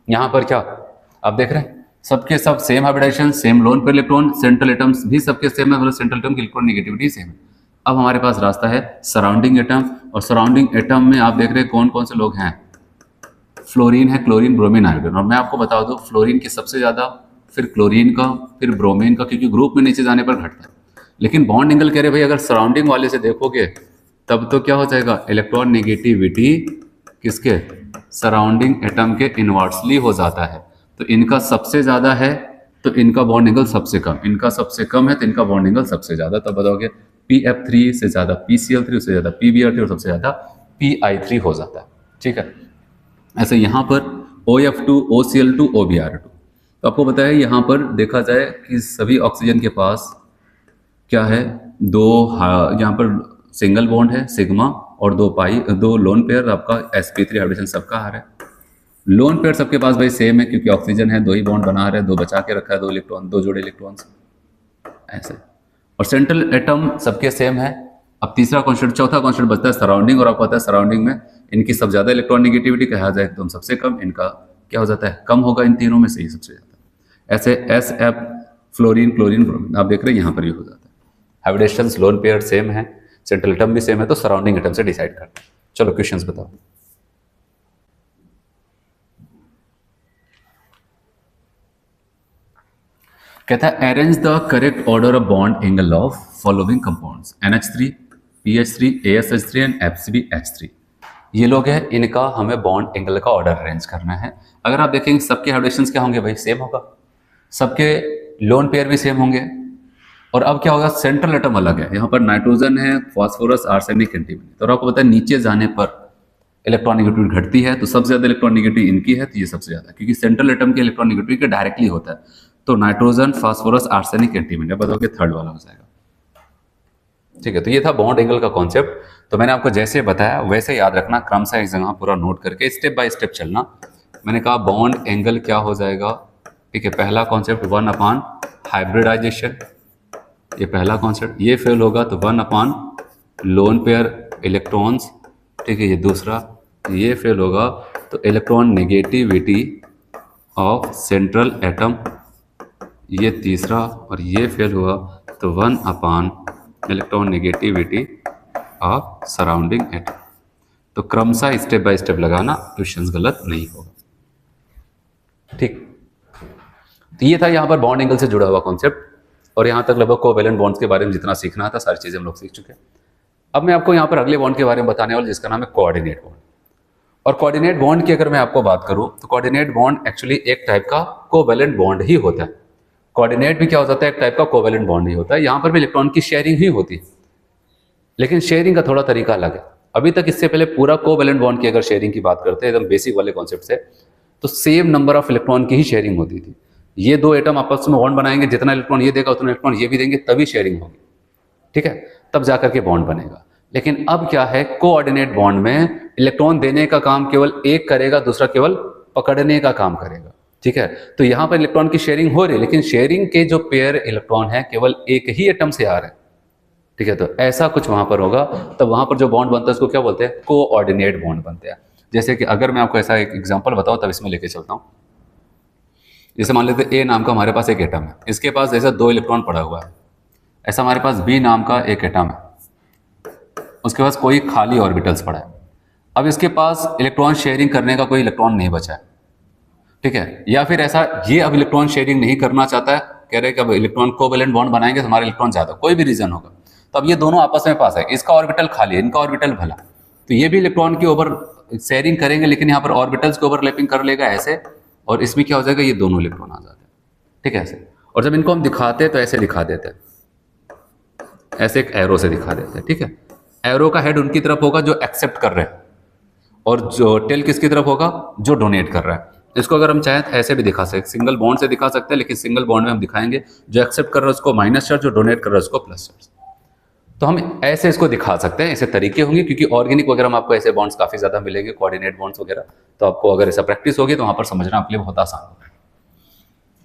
यहाँ पर क्या आप देख रहे हैं? सबके सब same hybridization, same lone pair electron, central atoms भी सबके सेम है, मतलब सेंट्रल एटम की इलेक्ट्रॉन नेगेटिविटी सेम है। अब हमारे पास रास्ता है सराउंडिंग एटम, और सराउंडिंग एटम में आप देख रहे हैं कौन कौन से लोग हैं? फ्लोरीन है, क्लोरीन, ब्रोमीन, आयोडीन। और मैं आपको बता दूं फ्लोरीन की सबसे ज्यादा, फिर क्लोरीन का, फिर ब्रोमीन का, क्योंकि ग्रुप में नीचे जाने पर घटता है। लेकिन बॉन्ड एंगल कह रहे भाई अगर सराउंडिंग वाले से देखोगे तब तो क्या हो जाएगा? इलेक्ट्रॉन नेगेटिविटी किसके? सराउंडिंग एटम के इनवर्सली हो जाता है। तो इनका सबसे ज्यादा है तो इनका बॉन्ड एंगल सबसे कम, इनका सबसे कम है तो इनका बॉन्ड एंगल सबसे ज्यादा। तब बताओगे PF3 से ज्यादा PCl3, उससे ज्यादा PBr3, और सबसे ज्यादा PI3 हो जाता है। ठीक है, ऐसे यहाँ पर OF2, OCl2, OBr2। तो आपको बताया यहाँ पर देखा जाए कि सभी ऑक्सीजन के पास क्या है? 2 यहाँ पर सिंगल बॉन्ड है सिग्मा, और 2 लोन पेयर, आपका sp3 हाइब्रिडेशन सबका हार है। लोन पेयर सबके पास भाई सेम है, क्योंकि ऑक्सीजन है, 2 ही बॉन्ड बना रहे हैं, 2 बचा के रखा है, 2 इलेक्ट्रॉन, 2 जोड़े इलेक्ट्रॉन्स ऐसे। और सेंट्रल एटम सबके सेम है। अब तीसरा कॉन्स्टेंट, चौथा कॉन्स्टेंट बचता है सराउंडिंग, और आपको पता है सराउंडिंग में इनकी सब ज्यादा इलेक्ट्रॉन नेगेटिविटी कहा जाए एकदम सबसे कम, इनका क्या हो जाता है? कम होगा इन तीनों में से ही सबसे ज्यादा। ऐसे SF, फ्लोरीन, क्लोरीन, ब्रोमीन आप देख रहे हैं यहाँ पर भी हो जाता है। हाइब्रिडेशन लोन पेयर सेम है, सेंट्रल एटम भी सेम है, तो सराउंडिंग एटम से डिसाइड करना है। चलो क्वेश्चंस बताओ। कहता है arrange the correct order of bond angle of following compounds NH3, PH3, ASH3 and FCbH3। ये लोग हैं, इनका हमें बॉन्ड एंगल का ऑर्डर अरेंज करना है। अगर आप देखेंगे सबके हाइब्रिडेशंस क्या होंगे भाई? सेम होगा, सबके लोन पेयर भी सेम होंगे। और अब क्या होगा? सेंट्रल एटम अलग है, यहाँ पर नाइट्रोजन है, फास्फोरस, आर्सेनिक, एंटीमनी। तो आपको पता है नीचे जाने पर इलेक्ट्रॉन नेगेटिविटी घटती है, तो सबसे ज्यादा इलेक्ट्रॉन नेगेटिविटी इनकी है, तो ये सबसे ज्यादा, क्योंकि सेंट्रल एटम के इलेक्ट्रॉन नेगेटिविटी के डायरेक्टली होता है। तो नाइट्रोजन, फास्फोरस, आर्सेनिक, एंटीमनी, बताओ कि थर्ड वाला हो जाएगा। ठीक है, तो ये था बॉन्ड एंगल का कॉन्सेप्ट। तो मैंने आपको जैसे बताया वैसे याद रखना, क्रमशः एक जगह पूरा नोट करके स्टेप बाय स्टेप चलना। मैंने कहा बॉन्ड एंगल क्या हो जाएगा? ठीक है, पहला कॉन्सेप्ट 1 अपान हाइब्रिडाइजेशन, ये पहला कॉन्सेप्ट। ये फेल होगा तो 1 अपान लोन पेयर इलेक्ट्रॉन्स। ठीक है, ये दूसरा। ये फेल होगा तो electron negativity of central atom, ये तीसरा। और ये फेल हुआ तो 1 upon electron negativity of surrounding atom. तो क्रमशः स्टेप बाय स्टेप लगाना, क्वेश्चंस गलत नहीं होगा। ठीक, तो ये था यहाँ पर बॉन्ड एंगल से जुड़ा हुआ कॉन्सेप्ट, और यहाँ तक लगभग कोवेलेंट बॉन्ड्स के बारे में जितना सीखना था सारी चीजें हम लोग सीख चुके हैं। अब मैं आपको यहाँ पर अगले बॉन्ड के बारे में बताने वाला, जिसका नाम है कोऑर्डिनेट बॉन्ड। और कोऑर्डिनेट बॉन्ड की अगर मैं आपको बात करूं तो कोऑर्डिनेट बॉन्ड एक्चुअली एक टाइप का कोवेलेंट बॉन्ड ही होता है। कोऑर्डिनेट भी क्या हो जाता है? एक टाइप का कोवेलेंट बॉन्ड ही होता है। यहाँ पर भी इलेक्ट्रॉन की शेयरिंग ही होती है, लेकिन शेयरिंग का थोड़ा तरीका अलग है। अभी तक इससे पहले पूरा कोवेलेंट बॉन्ड की अगर शेयरिंग की बात करते हैं एकदम बेसिक वाले कॉन्सेप्ट से, तो सेम नंबर ऑफ इलेक्ट्रॉन की ही शेयरिंग होती थी। ये 2 एटम आपस में बॉन्ड बनाएंगे, जितना इलेक्ट्रॉन ये देगा उतना इलेक्ट्रॉन ये भी देंगे, तभी शेयरिंग होगी। ठीक है, तब जाकर के बॉन्ड बनेगा। लेकिन अब क्या है? कोऑर्डिनेट बॉन्ड में इलेक्ट्रॉन देने का काम केवल एक करेगा, दूसरा केवल पकड़ने का काम करेगा। ठीक है, तो यहां पर इलेक्ट्रॉन की शेयरिंग हो रही है, लेकिन शेयरिंग के जो पेयर इलेक्ट्रॉन है केवल एक ही एटम से आ रहे हैं। ठीक है, तो ऐसा कुछ वहां पर होगा, तब वहां पर जो बॉन्ड बनता है उसको क्या बोलते हैं? कोऑर्डिनेट बॉन्ड बनते हैं। जैसे कि अगर मैं आपको ऐसा एक एग्जांपल बताऊं, तब इसमें लेके चलता हूं। जैसे मान लेते ए नाम का हमारे पास एक एटम है, इसके पास जैसे 2 इलेक्ट्रॉन पड़ा हुआ है, ऐसा हमारे पास बी नाम का एक एटम है, उसके पास कोई खाली ऑर्बिटल्स पड़ा है। अब इसके पास इलेक्ट्रॉन शेयरिंग करने का कोई इलेक्ट्रॉन नहीं बचा है, ठीक है, या फिर ऐसा ये अब इलेक्ट्रॉन शेयरिंग नहीं करना चाहता है, कह रहे हैं कि अब इलेक्ट्रॉन कोवेलेंट बॉन्ड बनाएंगे तो हमारे इलेक्ट्रॉन ज्यादा, कोई भी रीजन होगा, तो अब ये दोनों आपस में पास है, इसका ऑर्बिटल खाली है, इनका ऑर्बिटल भला, तो ये भी इलेक्ट्रॉन की ओवर शेयरिंग करेंगे, लेकिन यहाँ पर ऑर्बिटल्स को ओवरलैपिंग कर लेगा ऐसे, और इसमें क्या हो जाएगा, ये दोनों इलेक्ट्रॉन आ जाते हैं, ठीक है ऐसे। और जब इनको हम दिखाते हैं तो ऐसे दिखा देते हैं, ऐसे एक एरो से दिखा देते हैं, ठीक है। एरो का हेड उनकी तरफ होगा जो एक्सेप्ट कर रहे हैं, और जो टेल किसकी तरफ होगा, जो डोनेट कर रहा है। इसको अगर हम चाहें तो ऐसे भी दिखा सकते, सिंगल बॉन्ड से दिखा सकते हैं, लेकिन सिंगल बॉन्ड में हम दिखाएंगे जो एक्सेप्ट कर रहा है उसको माइनस चार्ज, जो डोनेट कर रहा है उसको प्लस चार्ज। तो हम ऐसे इसको दिखा सकते हैं, ऐसे तरीके होंगे, क्योंकि ऑर्गेनिक वगैरह में आपको ऐसे बॉन्ड्स काफी ज्यादा मिलेंगे, कोऑर्डिनेट बॉन्ड्स वगैरह, तो आपको अगर ऐसा प्रैक्टिस होगी तो वहां पर समझना आपके लिए बहुत आसान होगा।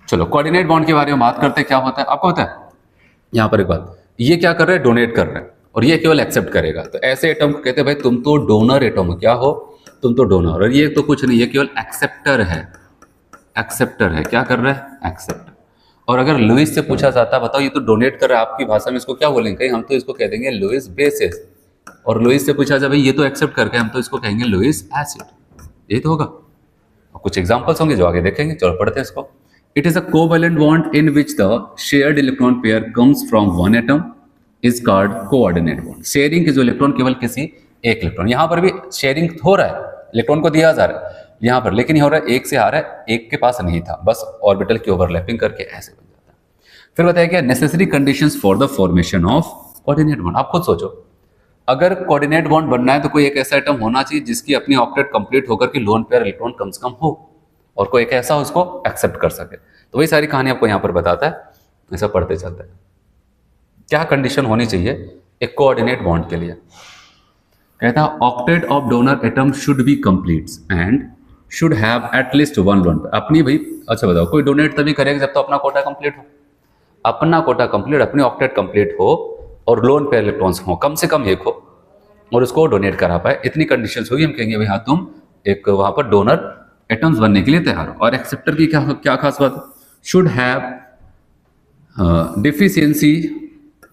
चलो कोऑर्डिनेट बॉन्ड के बारे में बात करते हैं, क्या होता है आपको पता है। यहाँ पर एक बात, ये क्या कर रहे हैं, डोनेट कर रहे हैं, और ये केवल एक्सेप्ट करेगा, तो ऐसे एटम को कहते हैं भाई तुम तो डोनर एटम हो, क्या हो, तुम तो डोनर, और ये तो कुछ नहीं, ये केवल एक्सेप्टर है, एक्सेप्टर है, क्या कर रहा है, एक्सेप्टर। और अगर लुइस से पूछा जाता बताओ ये तो डोनेट कर रहा है, आपकी भाषा में इसको क्या बोलेंगे, कहीं हम तो इसको कह देंगे लुइस बेसिस, और लुइस से पूछा जाए भाई ये तो एक्सेप्ट करके, हम तो इसको कहेंगे लुइस एसिड, यही तो होगा। और कुछ एग्जांपल्स होंगे जो आगे देखेंगे, चलो पढ़ते हैं इसको। It is a covalent bond in which the shared electron pair comes from one atom is called coordinate bond. Sharing के जो इलेक्ट्रॉन केवल किसी एक इलेक्ट्रॉन, यहां पर भी शेयरिंग हो रहा है, इलेक्ट्रॉन को दिया जा रहा है यहां पर, लेकिन ये हो रहा है एक से आ रहा है, एक के पास नहीं था, बस ऑर्बिटल की ओवरलैपिंग करके ऐसे बन जाता है। फिर बताया क्या, necessary conditions for the formation of coordinate bond. आप खुद सोचो, अगर कोऑर्डिनेट बॉन्ड बनना है तो कोई एक ऐसा एटम होना चाहिए जिसकी अपनी ऑक्टेट कंप्लीट होकर के लोन पेयर इलेक्ट्रॉन कम से कम हो, और कोई एक ऐसा उसको एक्सेप्ट कर सके। तो वही सारी कहानी आपको यहाँ पर बताता है, ऐसा पढ़ते चलते हैं। क्या कंडीशन होनी चाहिए एक कोऑर्डिनेट बॉन्ड के लिए, कहता है octet of donor atom should be complete and should have at least one lone pair. अपनी भाई, अच्छा बताओ, कोई डोनेट तभी करेगा जब तो अपना कोटा कंप्लीट हो, अपना कोटा कंप्लीट, अपनी ऑक्टेट कंप्लीट हो, और लोन पेयर इलेक्ट्रॉन्स हो, कम से कम एक हो, और उसको डोनेट करा पाए, इतनी कंडीशंस होगी, हम कहेंगे भाई हाँ तुम एक वहां पर डोनर एटम्स बनने के लिए तैयार हो। और एक्सेप्टर की क्या क्या खास बात, should have deficiency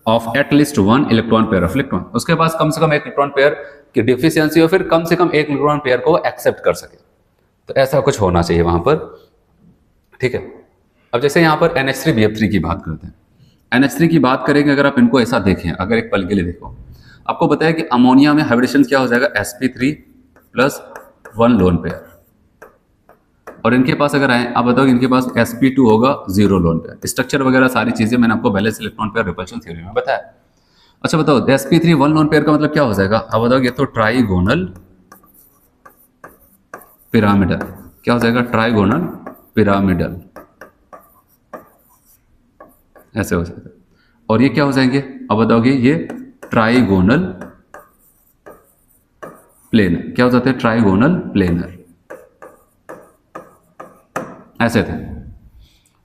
of at least one electron pair of electron, उसके पास कम से कम एक इलेक्ट्रॉन पेयर की डिफिशियंसी हो, फिर कम से कम एक इलेक्ट्रॉन पेयर को एक्सेप्ट कर सके, तो ऐसा कुछ होना चाहिए वहां पर, ठीक है। अब जैसे यहाँ पर NH3BF3 की बात करते हैं, NH3 की बात करेंगे, अगर आप इनको ऐसा देखें, अगर एक पल के लिए देखो, आपको बताया कि अमोनिया में हाइब्रिडेशन क्या हो जाएगा, sp3+1 लोन पेयर, और इनके पास अगर आए, आप बताओ इनके पास sp2 होगा 0 लोन पेयर। स्ट्रक्चर वगैरह सारी चीजें मैंने आपको balance electron pair repulsion theory में बताया। अच्छा बताओ sp3 1 लोन पेयर का मतलब क्या हो जाएगा, अब बताओ ये तो ट्राइगोनल पिरामिडल, क्या हो जाएगा, ट्राइगोनल पिरामिडल, ऐसे हो जाएगा। और ये क्या हो जाएंगे, अब बताओगे ये ट्राइगोनल प्लेनर, क्या हो जाते हैं, ट्राइगोनल प्लेनर, ऐसे थे।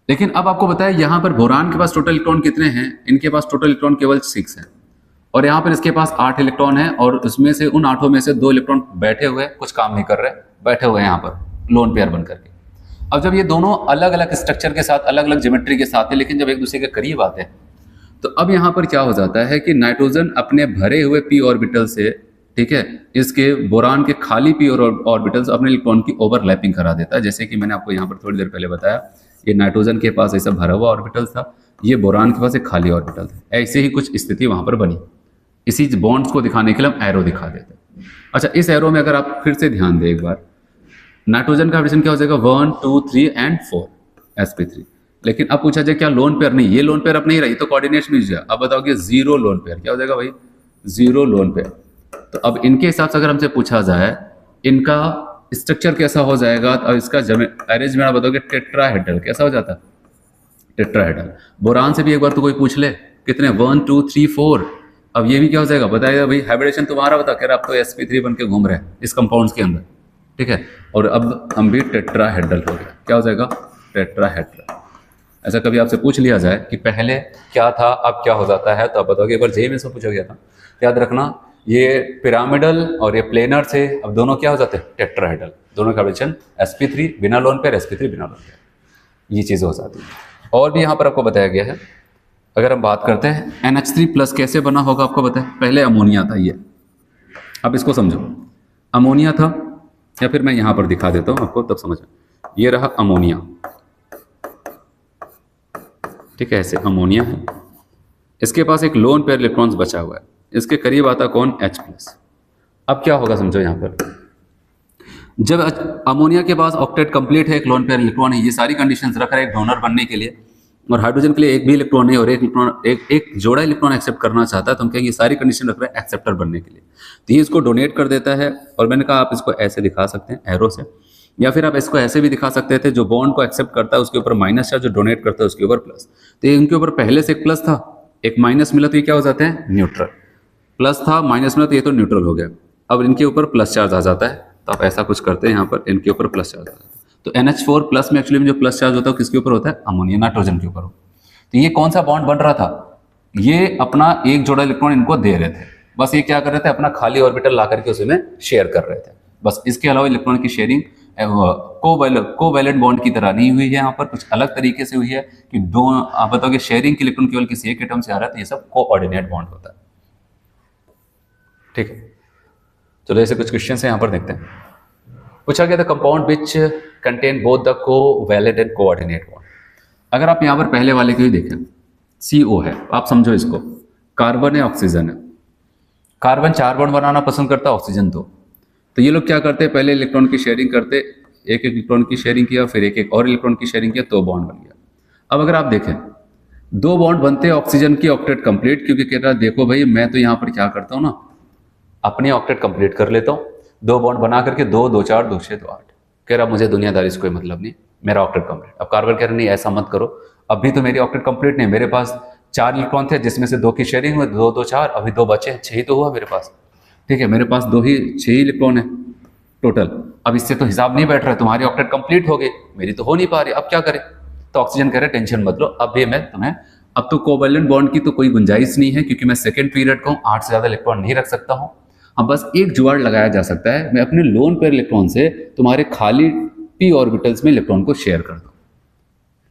लेकिन अब आपको बताया यहां पर बोरान के पास टोटल इलेक्ट्रॉन कितने हैं, इनके पास टोटल इलेक्ट्रॉन केवल 6 है, और यहां पर इसके पास 8 इलेक्ट्रॉन है, और उसमें से उन 8 में से 2 इलेक्ट्रॉन बैठे हुए, कुछ काम नहीं कर रहे, बैठे हुए यहाँ पर लोन पेयर बन करके। अब जब ये दोनों अलग अलग स्ट्रक्चर के साथ, अलग अलग ज्योमेट्री के साथ है, लेकिन जब एक दूसरे के करीब आते हैं, तो अब यहाँ पर क्या हो जाता है कि नाइट्रोजन अपने भरे हुए p ऑर्बिटल से, ठीक है, इसके बोरान के खाली p ऑर्बिटल्स अपने इलेक्ट्रॉन की ओवरलैपिंग करा देता है। जैसे कि मैंने आपको यहाँ पर थोड़ी देर पहले बताया, ये नाइट्रोजन के पास ऐसा भरा हुआ ऑर्बिटल था, ये बोरान के पास एक खाली ऑर्बिटल था, ऐसे ही कुछ स्थिति वहां पर बनी। इसी बॉन्ड्स को दिखाने के लिए हम एरो दिखा देते हैं। अच्छा, इस एरो में अगर आप फिर से ध्यान दें एक बार, नाइट्रोजन का हाइब्रिडेशन क्या हो जाएगा, 1 2 3 एंड 4 sp3। लेकिन अब पूछा जाए क्या लोन पेयर नहीं, ये लोन पेयर अब नहीं रही, तो कोऑर्डिनेट्स में जाए, अब बताओगे 0 लोन पेयर, क्या हो जाएगा भाई, 0 लोन पेयर। तो अब इनके हिसाब से अगर हमसे पूछा जाए इनका स्ट्रक्चर कैसा हो जाएगा, तो इसका अरेंजमेंट बताओगे टेट्राहेड्रल, कैसा हो जाता, टेट्राहेड्रल। बोरान से भी एक बार तो कोई पूछ ले, कितने, 1 2 3 4। अब ये भी क्या हो जाएगा, बताइएगा भाई हाइब्रिडेशन तुम्हारा बता, कह रहा आप तो sp3 बन के घूम रहे हैं इस कंपाउंड्स के अंदर, ठीक है। और अब हम भी टेट्राहेड्रल हो गया, क्या हो जाएगा, टेट्राहेड्रल। ऐसा कभी आपसे पूछ लिया जाए कि पहले क्या था अब क्या हो जाता है, तो आप बताओगे, एक बार जेई में से पूछा गया था, याद रखना, ये पिरामिडल और ये प्लेनर थे, अब दोनों क्या हो जाते हैं, टेट्राहेड्रल, दोनों का हाइब्रिडेशन sp3 बिना लोन पेयर, sp3 बिना लोन पेयर। ये चीज़ हो जाती है। और भी यहाँ पर आपको बताया गया है, अगर हम बात करते हैं NH3+ कैसे बना होगा आपको बताया, पहले अमोनिया था ये। अब इसको समझो, अमोनिया था, या फिर मैं यहाँ पर दिखा देता हूँ आपको तब समझ में। ये रहा अमोनिया, ठीक है, ऐसे अमोनिया है, इसके पास एक लोन पेयर इलेक्ट्रॉन्स बचा हुआ है, इसके करीब आता कौन, H+। अब क्या होगा समझो, यहाँ पर जब अमोनिया के पास ऑक्टेट कंप्लीट है, एक लोन पेयर इलेक्ट्रॉन है, ये सारी कंडीशंस रख रहा है एक डोनर बनने के लिए, और हाइड्रोजन के लिए एक भी इलेक्ट्रॉन है और एक इलेक्ट्रॉन एक जोड़ा इलेक्ट्रॉन एक्सेप्ट करना चाहता है, तो हम कहेंगे ये सारी कंडीशन रख रहा है एक्सेप्टर बनने के लिए, तो ये इसको डोनेट कर देता है। और मैंने कहा आप इसको ऐसे दिखा सकते हैं एरो से, या फिर आप इसको ऐसे भी दिखा सकते थे, जो बॉन्ड को एक्सेप्ट करता है उसके ऊपर माइनस चार्ज, जो डोनेट करता है उसके ऊपर प्लस। तो ये इनके ऊपर पहले से एक प्लस था, एक माइनस मिला, तो ये क्या हो जाते हैं, न्यूट्रल। प्लस था, माइनस मिला, तो ये तो न्यूट्रल हो गया। अब इनके ऊपर प्लस चार्ज आ जाता है, तो आप ऐसा कुछ करते हैं, यहाँ पर इनके ऊपर प्लस चार्ज आ जाता है। तो NH4+ में एक्चुअली में जो प्लस चार्ज होता है किसके ऊपर होता है, अमोनिया, नाइट्रोजन के ऊपर। तो ये कौन सा बॉन्ड बन रहा था, ये अपना एक जोड़ा इलेक्ट्रॉन इनको दे रहे थे, बस ये क्या कर रहे थे, अपना खाली ऑर्बिटल ला करके उसमें शेयर कर रहे थे, बस। इसके अलावा इलेक्ट्रॉन की शेयरिंग कोवैलेंट बॉन्ड की तरह नहीं हुई है, यहाँ पर कुछ अलग तरीके से हुई है कि दो, आप बताओगे शेयरिंग की इलेक्ट्रॉन केवल किसी एक एटम से आ रहा है, तो ये सब कोऑर्डिनेट बॉन्ड होता है, ठीक है। चलो ऐसे कुछ क्वेश्चन है यहाँ पर देखते हैं। पूछा गया था compound which contain both the covalent and coordinate bond. अगर आप यहाँ पर पहले वाले को ही देखें, CO है, आप समझो इसको, कार्बन है, ऑक्सीजन है, कार्बन 4 बॉन्ड बनाना पसंद करता है, ऑक्सीजन 2। तो ये लोग क्या करते हैं, पहले इलेक्ट्रॉन की शेयरिंग करते, एक इलेक्ट्रॉन की शेयरिंग किया, फिर एक और इलेक्ट्रॉन की शेयरिंग किया, तो बॉन्ड बन गया। अब अगर आप देखें 2 बॉन्ड बनते हैं, ऑक्सीजन की ऑक्टेट कंप्लीट, क्योंकि कह रहा है देखो भाई मैं तो यहाँ पर क्या करता हूँ ना, अपनी ऑक्टेट कंप्लीट कर लेता हूँ, 2 बॉन्ड बना करके 2 2 4 2 6 2 8, कह रहा मुझे दुनियादारी से कोई मतलब नहीं, मेरा ऑक्टेट कंप्लीट। अब कार्बन कह रहा नहीं ऐसा मत करो, अभी तो मेरी ऑक्टेट कंप्लीट नहीं, मेरे पास 4 इलेक्ट्रॉन थे जिसमें से 2 की शेयरिंग हुई, 2 2 4, अभी 2 बचे, 6 ही तो हुआ मेरे पास, ठीक है, मेरे पास 6 ही इलेक्ट्रॉन है टोटल। अब इससे तो हिसाब नहीं बैठ रहा है, तुम्हारी ऑक्टेट कंप्लीट हो गई, मेरी तो हो नहीं पा रही, अब क्या करें। तो ऑक्सीजन कह रहे टेंशन मत लो, अब ये मैं तुम्हें, अब तो कोवैलेंट बॉन्ड की तो कोई गुंजाइश नहीं है, क्योंकि मैं सेकंड पीरियड का हूँ, 8 से ज़्यादा इलेक्ट्रॉन नहीं रख सकता हूँ। अब बस एक जुगाड़ लगाया जा सकता है, मैं अपने लोन पेयर इलेक्ट्रॉन से तुम्हारे खाली p ऑर्बिटल्स में इलेक्ट्रॉन को शेयर कर दूँ,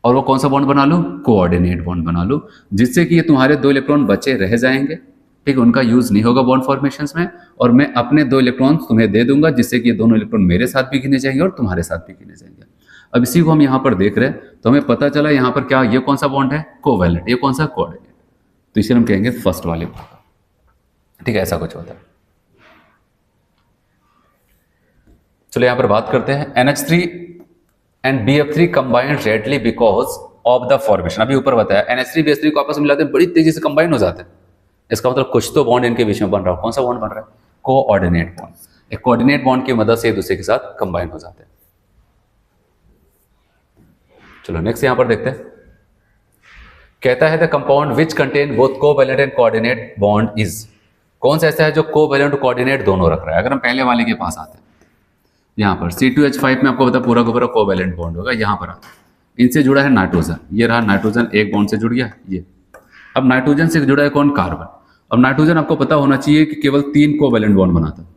और वो कौन सा बॉन्ड बना लूँ, कोऑर्डिनेट बॉन्ड बना लूँ, जिससे कि ये तुम्हारे 2 इलेक्ट्रॉन बचे रह जाएंगे, ठीक है, उनका यूज नहीं होगा बॉन्ड फॉर्मेशंस में, और मैं अपने 2 इलेक्ट्रॉन्स तुम्हें दे दूंगा, जिससे कि ये दोनों इलेक्ट्रॉन मेरे साथ भी गिने जाएंगे और तुम्हारे साथ भी गिने जाएंगे। अब इसी को हम यहाँ पर देख रहे हैं, तो हमें पता चला यहाँ पर क्या, ये कौन सा बॉन्ड है, कोवैलेंट, ये कौन सा, कोऑर्डिनेट, तो इसे हम कहेंगे फर्स्ट वाले बॉन्ड, ठीक है, ऐसा कुछ होता है। चलो यहाँ पर बात करते हैं, NH3 and BF3 combined readily because of the formation. अभी ऊपर बताया NH3 BH3 को आपस में मिलाते हैं, बड़ी तेजी से कंबाइन हो जाते हैं, इसका मतलब कुछ तो बॉन्ड इनके बीच में बन रहा है। कौन सा बॉन्ड बन रहा है, कोऑर्डिनेट बॉन्ड। एक कोऑर्डिनेट बॉन्ड की मदद से एक दूसरे के साथ कंबाइन हो जाते हैं। चलो नेक्स्ट यहां पर देखते हैं, कहता है the compound which contain both covalent and coordinate bond is. कौन सा ऐसा है जो कोवैलेंट और कोऑर्डिनेट दोनों रख रहा है। अगर हम पहले वाले के पास आते हैं, यहाँ पर C2H5 में आपको पता पूरा का पूरा कोवैलेंट बॉन्ड होगा, यहाँ पर आता इनसे जुड़ा है नाइट्रोजन, ये रहा नाइट्रोजन, एक बॉन्ड से जुड़ गया ये। अब नाइट्रोजन से जुड़ा है कौन, कार्बन। अब नाइट्रोजन आपको पता होना चाहिए कि केवल 3 कोवैलेंट बॉन्ड बनाता है,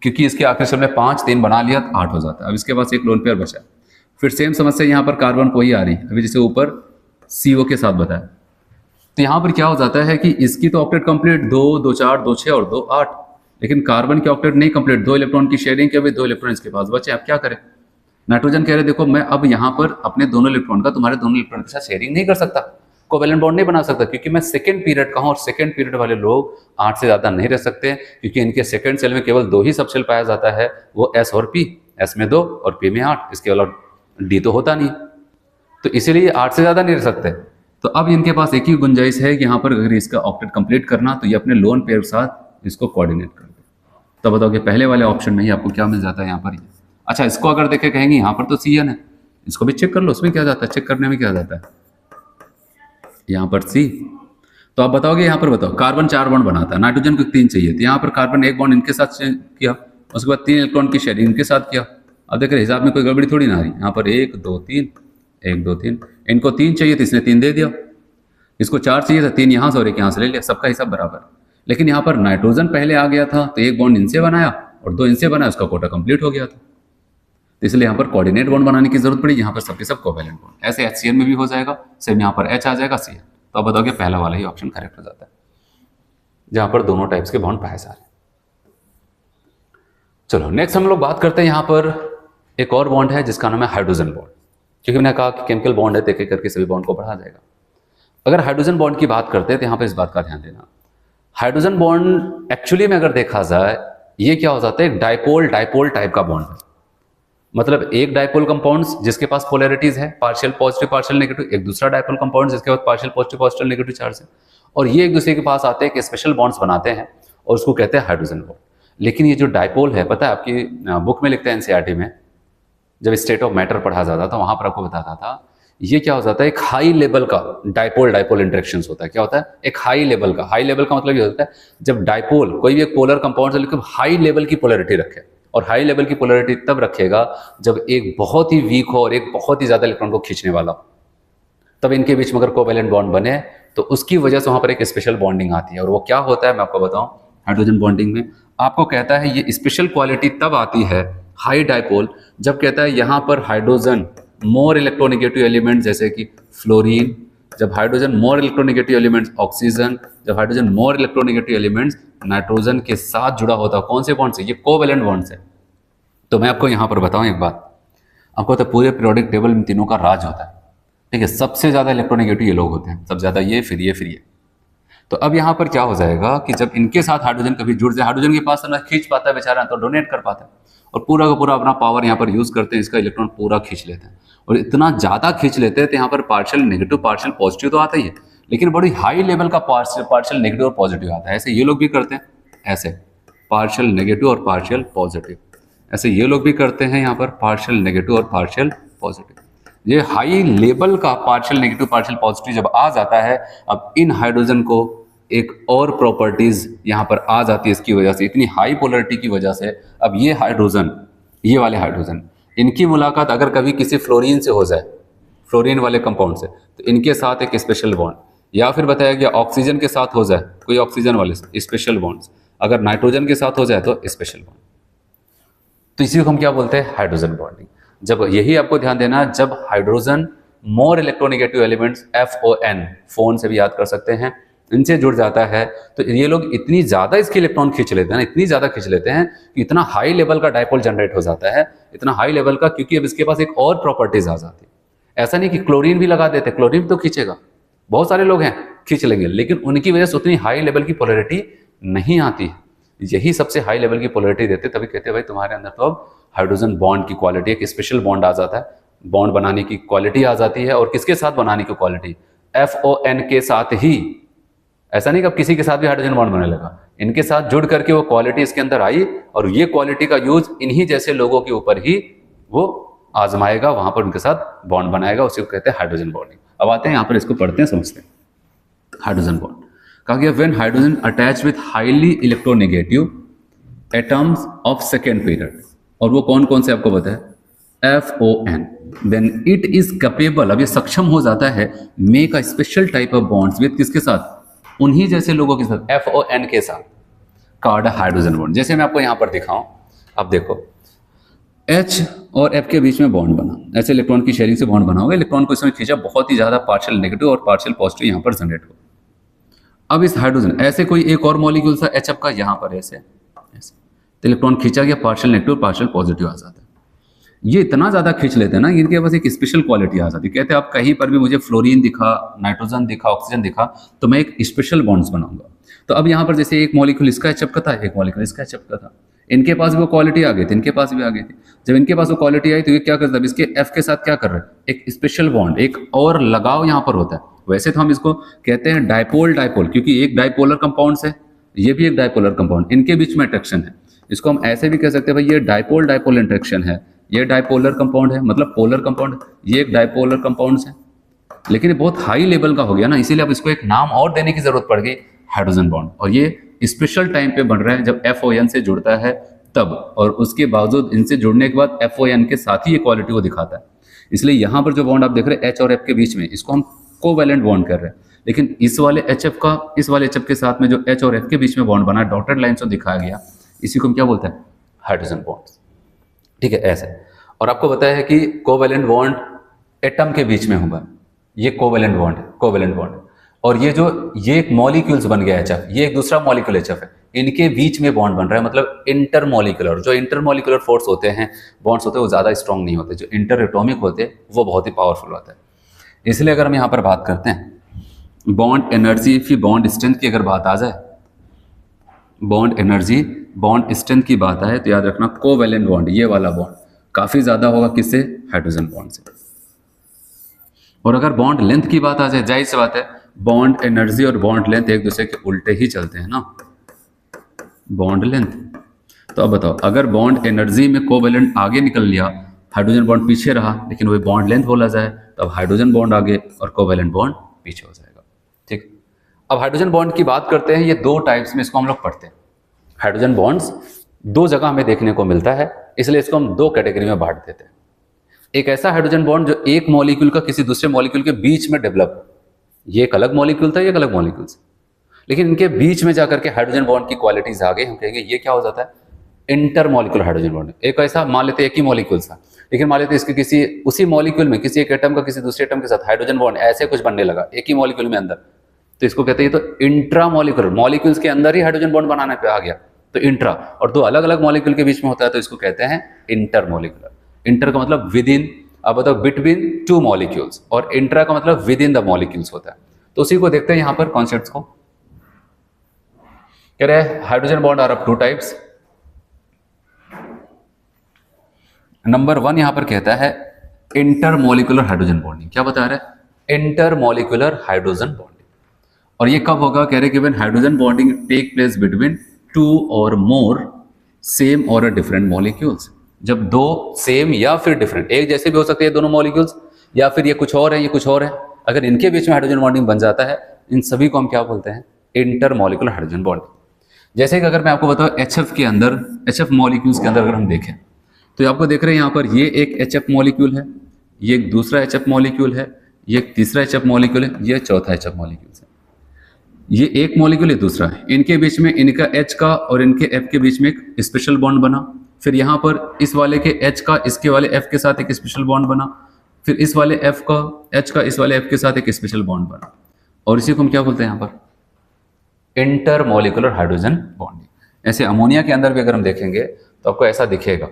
क्योंकि इसके आखिर से हमने 5 3 बना लिया तो 8 हो जाता है। अब इसके पास एक लोन पेयर बचा। फिर सेम समस्या यहाँ पर कार्बन को ही आ रही है, अभी जैसे ऊपर CO के साथ बताया, तो यहाँ पर क्या हो जाता है कि इसकी तो ऑक्टेट कंप्लीट 2 2 4 2 6 और 2 8, लेकिन कार्बन की ऑक्टेट नहीं कंप्लीट, 2 इलेक्ट्रॉन की शेयरिंग के, अभी 2 इलेक्ट्रॉन इसके पास बचे, अब क्या करें। नाइट्रोजन कह रहे देखो मैं अब यहाँ पर अपने दोनों इलेक्ट्रॉन का तुम्हारे दोनों इलेक्ट्रॉन के साथ शेयरिंग नहीं कर सकता, कोवैलेंट बॉन्ड नहीं बना सकता, क्योंकि मैं सेकंड पीरियड का हूँ, और सेकंड पीरियड वाले लोग 8 से ज़्यादा नहीं रह सकते, क्योंकि इनके सेकंड सेल में केवल 2 ही सबसेल पाया जाता है, वो S और P, S में 2 और P में 8, इसके अलावा D तो होता नहीं, तो इसीलिए 8 से ज़्यादा नहीं रह सकते। तो अब इनके पास एक ही गुंजाइश है कि यहाँ पर अगर इसका ऑक्टेट कंप्लीट करना, तो ये अपने लोन पेयर के साथ इसको कोऑर्डिनेट कर दे। तो बताओ कि पहले वाले ऑप्शन में ही आपको क्या मिल जाता है यहाँ पर। अच्छा, इसको अगर देखे कहेंगे यहाँ पर तो CN है, इसको भी चेक कर लो, उसमें क्या जाता है, चेक करने में क्या जाता है, यहाँ पर C। तो आप बताओगे यहाँ पर बताओ, कार्बन 4 बॉन्ड बनाता है, नाइट्रोजन को 3 चाहिए, तो यहाँ पर कार्बन 1 बॉन्ड इनके साथ किया, उसके बाद 3 इलेक्ट्रॉन की शेयरिंग इनके साथ किया। अब देख रहे हिसाब में कोई गड़बड़ी थोड़ी ना आ रही, यहाँ पर 1 2 3 1 2 3, इनको 3 चाहिए तो इसने 3 दे दिया, इसको 4 चाहिए था 3 यहाँ से और 1 यहाँ से ले लिया, सबका हिसाब बराबर। लेकिन यहाँ पर नाइट्रोजन पहले आ गया था, तो 1 बॉन्ड इनसे बनाया और 2 इनसे बनाया, उसका कोटा कंप्लीट हो गया था। तो इसलिए यहाँ पर कोऑर्डिनेट बॉन्ड बनाने की जरूरत पड़ी, यहाँ पर सबके सब कोवैलेंट बॉन्ड। ऐसे HCl में भी हो जाएगा, सेम यहाँ पर H आ जाएगा, Cl। तो अब बताओगे पहला वाला ही ऑप्शन करेक्ट हो जाता है, जहाँ पर दोनों टाइप्स के बॉन्ड पाए जा रहे हैं। चलो नेक्स्ट हम लोग बात करते हैं, यहाँ पर एक और बॉन्ड है जिसका नाम है हाइड्रोजन बॉन्ड। क्योंकि मैंने कहा कि केमिकल बॉन्ड है तो एक करके सभी बॉन्ड को बढ़ा जाएगा। अगर हाइड्रोजन बॉन्ड की बात करते हैं तो यहाँ पर इस बात का ध्यान देना, हाइड्रोजन बॉन्ड एक्चुअली में अगर देखा जाए ये क्या हो जाता है, एक डाइपोल डाइपोल टाइप का बॉन्ड है। मतलब एक डाइपोल कंपाउंड्स जिसके पास पोलैरिटीज है, पार्शियल पॉजिटिव पार्शियल नेगेटिव, एक दूसरा डाइपोल कंपाउंड जिसके पास partial positive partial negative charge है, और ये एक दूसरे के पास आते हैं कि स्पेशल बॉन्ड्स बनाते हैं और उसको कहते हैं हाइड्रोजन बॉन्ड। लेकिन ये जो डाइपोल है, पता है आपकी बुक में लिखते हैं एनसीईआरटी में, जब स्टेट ऑफ मैटर पढ़ा जाता था वहां पर आपको बताता था ये क्या हो जाता है, एक हाई लेवल का डाइपोल डाइपोल इंटरेक्शंस होता है। क्या होता है, एक हाई लेवल का। हाई लेवल का मतलब ये होता है जब डाइपोल कोई भी एक पोलर कंपाउंड से लेकर हाई लेवल की पोलैरिटी रखे, और हाई लेवल की पोलैरिटी तब रखेगा जब एक बहुत ही वीक हो और एक बहुत ही ज्यादा इलेक्ट्रॉन को खींचने वाला हो, तब इनके बीच में अगर कोवैलेंट बॉन्ड बने तो उसकी वजह से वहां पर एक स्पेशल बॉन्डिंग आती है। और वो क्या होता है मैं आपको बताऊं, हाइड्रोजन बॉन्डिंग में आपको कहता है ये स्पेशल क्वालिटी तब आती है हाई डाइपोल, जब कहता है यहां पर हाइड्रोजन मोर इलेक्ट्रोनेगेटिव एलिमेंट जैसे कि फ्लोरीन, जब hydrogen more electronegative elements oxygen, जब hydrogen more electronegative elements nitrogen के साथ जुड़ा होता है। कौन से बॉन्ड से, ये कोवैलेंट बॉन्ड से। तो मैं आपको यहां पर बताऊं एक बात, आपको तो पूरे पीरियोडिक टेबल में तीनों का राज होता है, ठीक है। सबसे ज्यादा इलेक्ट्रोनेगेटिव ये लोग होते हैं, सबसे ज्यादा ये, फिर ये, फिर ये। तो अब यहाँ पर क्या हो जाएगा कि जब इनके साथ हाइड्रोजन कभी जुड़ जाए, हाइड्रोजन के पास ना खींच पाता है बेचारा, तो डोनेट कर पाता है, और पूरा का पूरा अपना पावर यहाँ पर यूज करते हैं, इसका इलेक्ट्रॉन पूरा खींच लेते हैं। और इतना ज्यादा खींच लेते हैं तो यहाँ पर पार्शियल नेगेटिव पार्शियल पॉजिटिव तो आता ही है, लेकिन बड़ी हाई लेवल का पार्शियल नेगेटिव और पॉजिटिव आता है। ऐसे ये लोग भी करते हैं, ऐसे पार्शियल नेगेटिव और पार्शियल पॉजिटिव, ऐसे ये लोग भी करते हैं यहाँ पर पार्शियल नेगेटिव और पार्शियल पॉजिटिव। ये हाई लेवल का पार्शियल नेगेटिव पार्शियल पॉजिटिव जब आ जाता है, अब इन हाइड्रोजन को एक और प्रॉपर्टीज यहाँ पर आ जाती है इसकी वजह से, इतनी हाई पोलैरिटी की वजह से। अब ये हाइड्रोजन, ये वाले हाइड्रोजन, इनकी मुलाकात अगर कभी किसी फ्लोरीन से हो जाए, फ्लोरीन वाले कंपाउंड से, तो इनके साथ एक स्पेशल बॉन्ड, या फिर बताया गया ऑक्सीजन के साथ हो जाए, कोई ऑक्सीजन वाले स्पेशल बॉन्ड्स, अगर नाइट्रोजन के साथ हो जाए तो स्पेशल बॉन्ड। तो इसी को हम क्या बोलते हैं, हाइड्रोजन बॉन्डिंग। जब यही आपको ध्यान देना, जब hydrogen more electronegative elements FON, phone से भी याद कर सकते हैं, इनसे जुड़ जाता है, तो ये लोग इतनी ज्यादा इसके इलेक्ट्रॉन खींच लेते हैं, इतनी ज्यादा खींच लेते हैं कि इतना हाई लेवल का डाइपोल जनरेट हो जाता है, इतना हाई लेवल का, क्योंकि अब इसके पास एक और प्रॉपर्टीज आ जाती है। ऐसा नहीं कि क्लोरीन भी लगा देते, क्लोरीन तो खींचेगा, बहुत सारे लोग हैं खींच लेंगे, लेकिन उनकी वजह से उतनी हाई लेवल की पोलैरिटी नहीं आती है। यही सबसे हाई लेवल की पोलैरिटी देते, तभी कहते हैं भाई तुम्हारे अंदर तो अब हाइड्रोजन बॉन्ड की क्वालिटी, एक स्पेशल बॉन्ड आ जाता है, बॉन्ड बनाने की क्वालिटी आ जाती है। और किसके साथ बनाने की क्वालिटी, FON के साथ ही। ऐसा नहीं कि अब किसी के साथ भी हाइड्रोजन बॉन्ड बनने लगा, इनके साथ जुड़ करके वो क्वालिटी इसके अंदर आई, और ये क्वालिटी का यूज इन्हीं जैसे लोगों के ऊपर ही वो आजमाएगा, वहां पर उनके साथ बॉन्ड बनाएगा, उसी को कहते हैं हाइड्रोजन बॉन्डिंग। अब आते हैं यहाँ पर, इसको पढ़ते हैं, समझते हैं। हाइड्रोजन बॉन्ड कहा गया, when hydrogen attach with highly electronegative atoms of second period, और वो कौन कौन से आपको पता है, FON, then it is capable, अब ये सक्षम हो जाता है, make a special type of bonds with किसके साथ, उन्हीं जैसे लोगों के साथ, FON के साथ, कार्ड हाइड्रोजन बॉन्ड। जैसे मैं आपको यहां पर दिखाऊं, अब देखो H और F के बीच में बॉन्ड बना, ऐसे इलेक्ट्रॉन की शेयरिंग से बॉन्ड बना होगा, इलेक्ट्रॉन को इसमें खींचा, बहुत ही ज्यादा पार्शियल नेगेटिव और पार्शियल पॉजिटिव यहां पर जनरेट हो। अब इस हाइड्रोजन, ऐसे कोई एक और मॉलिक्यूल था HF का, यहां पर ऐसे तो इलेक्ट्रॉन खींचा गया, पार्शियल नेगेटिव पार्शियल पॉजिटिव आ जाता है। ये इतना ज्यादा खींच लेते हैं ना, इनके पास एक स्पेशल क्वालिटी आ जाती है। कहते हैं आप कहीं पर भी मुझे फ्लोरीन दिखा, नाइट्रोजन दिखा, ऑक्सीजन दिखा, तो मैं एक स्पेशल बॉन्ड्स बनाऊंगा। तो अब यहाँ पर जैसे एक मॉलिक्यूल इसका HF का था, एक मॉलिक्यूल इसका HF का था, इनके पास भी वो क्वालिटी आ गई थी, इनके पास भी आ गई थी। जब इनके पास वो क्वालिटी आई तो ये क्या करता है, इसके F के साथ क्या कर रहा है, एक स्पेशल बॉन्ड, एक और लगाव यहाँ पर होता है। वैसे तो हम इसको कहते हैं डाइपोल डाइपोल, क्योंकि एक डाइपोलर कंपाउंड है, ये भी एक डाइपोलर कंपाउंड, इनके बीच में अट्रैक्शन है। इसको हम ऐसे भी कह सकते हैं भाई ये डाइपोल डाइपोल इंटरेक्शन है, ये डाइपोलर कंपाउंड है, मतलब पोलर कंपाउंड, ये एक डाइपोलर कंपाउंड्स है, लेकिन ये बहुत हाई लेवल का हो गया ना, इसीलिए अब इसको एक नाम और देने की जरूरत पड़ गई, हाइड्रोजन बॉन्ड। और ये स्पेशल टाइम पे बन रहा है जब FON से जुड़ता है तब, और उसके बावजूद इनसे जुड़ने के बाद FON के साथ ही ये क्वालिटी को दिखाता है। इसलिए यहाँ पर जो बॉन्ड आप देख रहे हैं H और F के बीच में, इसको हम कोवैलेंट बॉन्ड कर रहे हैं। लेकिन इस वाले HF का इस वाले HF के साथ में जो H और F के बीच में बॉन्ड बना, डॉटेड लाइन से दिखाया गया, इसी को हम क्या बोलते हैं, हाइड्रोजन बॉन्ड। ठीक है, ऐसे। और आपको बताया है कि कोवेलेंट बॉन्ड एटम के बीच में होगा, ये कोवेलेंट बॉन्ड है, कोवेलेंट बॉन्ड। और ये एक मॉलिक्यूल्स बन गया एचएफ, ये एक दूसरा मॉलिक्यूल एचएफ है, इनके बीच में बॉन्ड बन रहा है, मतलब इंटरमॉलिक्यूलर। जो इंटरमॉलिक्यूलर फोर्स होते हैं, बॉन्ड्स होते हैं, वो ज़्यादा स्ट्रॉन्ग नहीं होते, जो इंटर एटॉमिक होते हैं वो बहुत ही पावरफुल होता है। इसलिए अगर हम यहाँ पर बात करते हैं बॉन्ड एनर्जी की, बॉन्ड स्ट्रेंथ की अगर बात आ जाए, बॉन्ड एनर्जी, बॉन्ड स्ट्रेंथ की बात आए तो याद रखना कोवेलेंट बॉन्ड, ये वाला बॉन्ड काफ़ी ज़्यादा होगा किससे, हाइड्रोजन बॉन्ड से। और अगर बॉन्ड लेंथ की बात आ जाए, जाहिर सी बात है बॉन्ड एनर्जी और बॉन्ड लेंथ एक दूसरे के उल्टे ही चलते हैं ना, बॉन्ड लेंथ। तो अब बताओ, अगर बॉन्ड एनर्जी में कोवेलेंट आगे निकल लिया, हाइड्रोजन बॉन्ड पीछे रहा, लेकिन वही बॉन्ड लेंथ बोला जाए तो अब हाइड्रोजन बॉन्ड आगे और कोवेलेंट बॉन्ड पीछे हो जाएगा। ठीक, अब हाइड्रोजन बॉन्ड की बात करते हैं। ये दो टाइप्स में इसको हम लोग पढ़ते हैं। हाइड्रोजन बॉन्ड्स दो जगह हमें देखने को मिलता है, इसलिए इसको हम दो कैटेगरी में बांट देते हैं। एक ऐसा हाइड्रोजन बॉन्ड जो एक मॉलिक्यूल का किसी दूसरे मॉलिक्यूल के बीच में डेवलप, ये एक अलग मॉलिक्यूल था, ये एक अलग मॉलिक्यूल था, लेकिन इनके बीच में जाकर के हाइड्रोजन बॉन्ड की क्वालिटीज आ गई, हम कहेंगे ये क्या हो जाता है, इंटर मॉलिक्यूलर हाइड्रोजन बॉन्ड। एक ऐसा मान लेते हैं एक ही मॉलिक्यूल था, लेकिन मान लेते हैं इसके किसी उसी मॉलिक्यूल में किसी एक एटम का किसी दूसरे एटम के साथ हाइड्रोजन बॉन्ड ऐसे कुछ बनने लगा एक ही मॉलिक्यूल में अंदर, तो इसको कहते हैं ये तो इंट्रा मॉलिक्यूलर, मॉलिक्यूल्स के अंदर ही हाइड्रोजन बॉन्ड बनाने पे आ गया, तो इंट्रा। और दो अलग अलग मॉलिक्यूल के बीच में होता है तो इसको कहते हैं इंटर मॉलिक्यूलर। इंटर का मतलब विद इन, अब बताओ बिटवीन टू मॉलिक्यूल्स, और इंट्रा का मतलब विद इन द मॉलिक्यूल्स होता है। तो उसी को देखते हैं यहां पर कॉन्सेप्ट्स को। कह रहे हैं hydrogen bond are of two types. Number 1 यहां पर कहता है इंटरमॉलिक्यूलर हाइड्रोजन बॉन्डिंग। क्या बता रहा है, इंटरमॉलिक्यूलर हाइड्रोजन बॉन्डिंग। और ये कब होगा, कह रहे कि when hydrogen bonding take place between two or more same or different molecules. जब दो सेम या फिर डिफरेंट, एक जैसे भी हो सकते हैं दोनों मॉलिक्यूल्स, या फिर ये कुछ और है ये कुछ और है, अगर इनके बीच में हाइड्रोजन बॉन्डिंग बन जाता है, इन सभी को हम क्या बोलते हैं, इंटरमॉलिक्यूलर हाइड्रोजन बॉन्डिंग। जैसे कि अगर मैं आपको बताऊं एचएफ के अंदर, एचएफ मॉलिक्यूल्स के अंदर अगर हम देखें तो आपको देख रहे हैं यहाँ पर ये एक एचएफ मॉलिक्यूल है, ये एक दूसरा एचएफ मॉलिक्यूल है, ये एक तीसरा एचएफ मॉलिक्यूल है, ये चौथा एचएफ मॉलिक्यूल है। ये एक मॉलिक्यूल है, दूसरा है, इनके बीच में इनका H का और इनके F के बीच में एक स्पेशल बॉन्ड बना, फिर यहाँ पर इस वाले के H का इसके वाले F के साथ एक स्पेशल बॉन्ड बना, फिर इस वाले F का H का इस वाले F के साथ एक स्पेशल बॉन्ड बना, और इसी को हम क्या बोलते हैं यहाँ पर, इंटरमॉलिक्यूलर हाइड्रोजन बॉन्डिंग। ऐसे अमोनिया के अंदर भी अगर हम देखेंगे तो आपको ऐसा दिखेगा।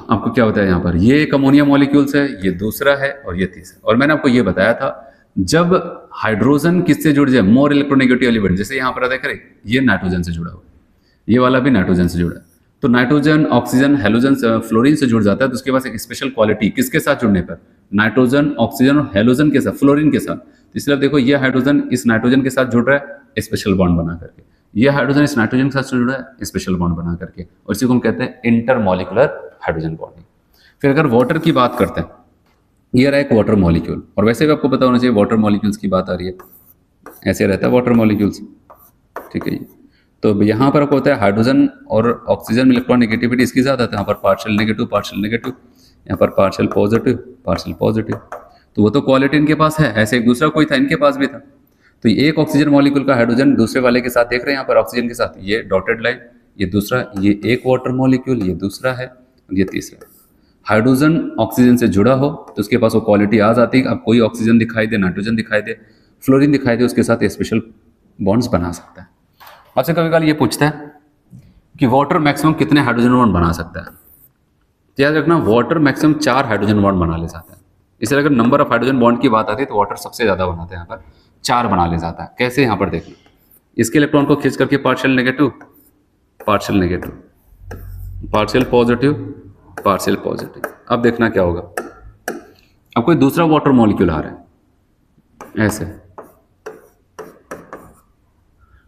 आपको क्या होता है यहाँ पर, ये एक अमोनिया मॉलिक्यूल्स है, ये दूसरा है और ये तीसरा। और मैंने आपको ये बताया था जब हाइड्रोजन किससे जुड़ जाए, मोर इलेक्ट्रोनेगेटिव एलिमेंट, जैसे यहाँ पर देख रहे ये नाइट्रोजन से जुड़ा हुआ है, ये वाला भी नाइट्रोजन से जुड़ा है, तो नाइट्रोजन ऑक्सीजन हेलोजन फ्लोरीन से जुड़ जाता है, तो उसके पास एक स्पेशल क्वालिटी किसके साथ जुड़ने पर, नाइट्रोजन ऑक्सीजन और हेलोजन के साथ, फ्लोरीन के साथ। इसलिए देखो ये हाइड्रोजन इस नाइट्रोजन के साथ जुड़ रहा है स्पेशल बॉन्ड बना करके, ये हाइड्रोजन इस नाइट्रोजन के साथ जुड़ रहा है स्पेशल बॉन्ड बना करके, और इसी को हम कहते हैं इंटरमॉलिक्यूलर हाइड्रोजन बॉन्डिंग। फिर अगर वाटर की बात करते हैं, ये रहा एक वाटर मॉलिक्यूल, और वैसे भी आपको पता होना चाहिए वाटर मॉलिक्यूल्स की बात आ रही है, ऐसे रहता है वाटर मॉलिक्यूल्स, ठीक है। तो यहाँ पर आपको होता है हाइड्रोजन और ऑक्सीजन में इलेक्ट्रॉनिगेटिविटी इसकी ज़्यादा है, यहाँ पर पार्शियल नेगेटिव, यहाँ पर पार्शियल पॉजिटिव, तो वो तो क्वालिटी इनके पास है, ऐसे एक दूसरा कोई था इनके पास भी था। तो ये एक ऑक्सीजन मॉलिक्यूल का हाइड्रोजन दूसरे वाले के साथ देख रहे हैं यहाँ पर ऑक्सीजन के साथ, ये डॉटेड लाइन, ये दूसरा, ये एक वाटर मॉलिक्यूल, ये दूसरा है, ये तीसरा। हाइड्रोजन ऑक्सीजन से जुड़ा हो तो उसके पास वो क्वालिटी आ जाती है, अब कोई ऑक्सीजन दिखाई दे, नाइट्रोजन दिखाई दे, फ्लोरीन दिखाई दे, उसके साथ स्पेशल बॉन्ड्स बना सकता है। आपसे कभी कभी ये पूछता है कि वाटर मैक्सिमम कितने हाइड्रोजन बॉन्ड बना सकता है, तो याद रखना वाटर मैक्सिमम 4 हाइड्रोजन बॉन्ड बना ले जाता है। इसलिए अगर नंबर ऑफ हाइड्रोजन बॉन्ड की बात आती है तो वाटर सबसे ज़्यादा बनाता है, यहाँ पर 4 बना ले जाता है। कैसे, यहाँ पर देखना, इसके इलेक्ट्रॉन को खींच करके पार्शियल नेगेटिव, पार्शियल पॉजिटिव। अब देखना क्या होगा, अब कोई दूसरा वाटर मॉलिक्यूल आ रहा है ऐसे,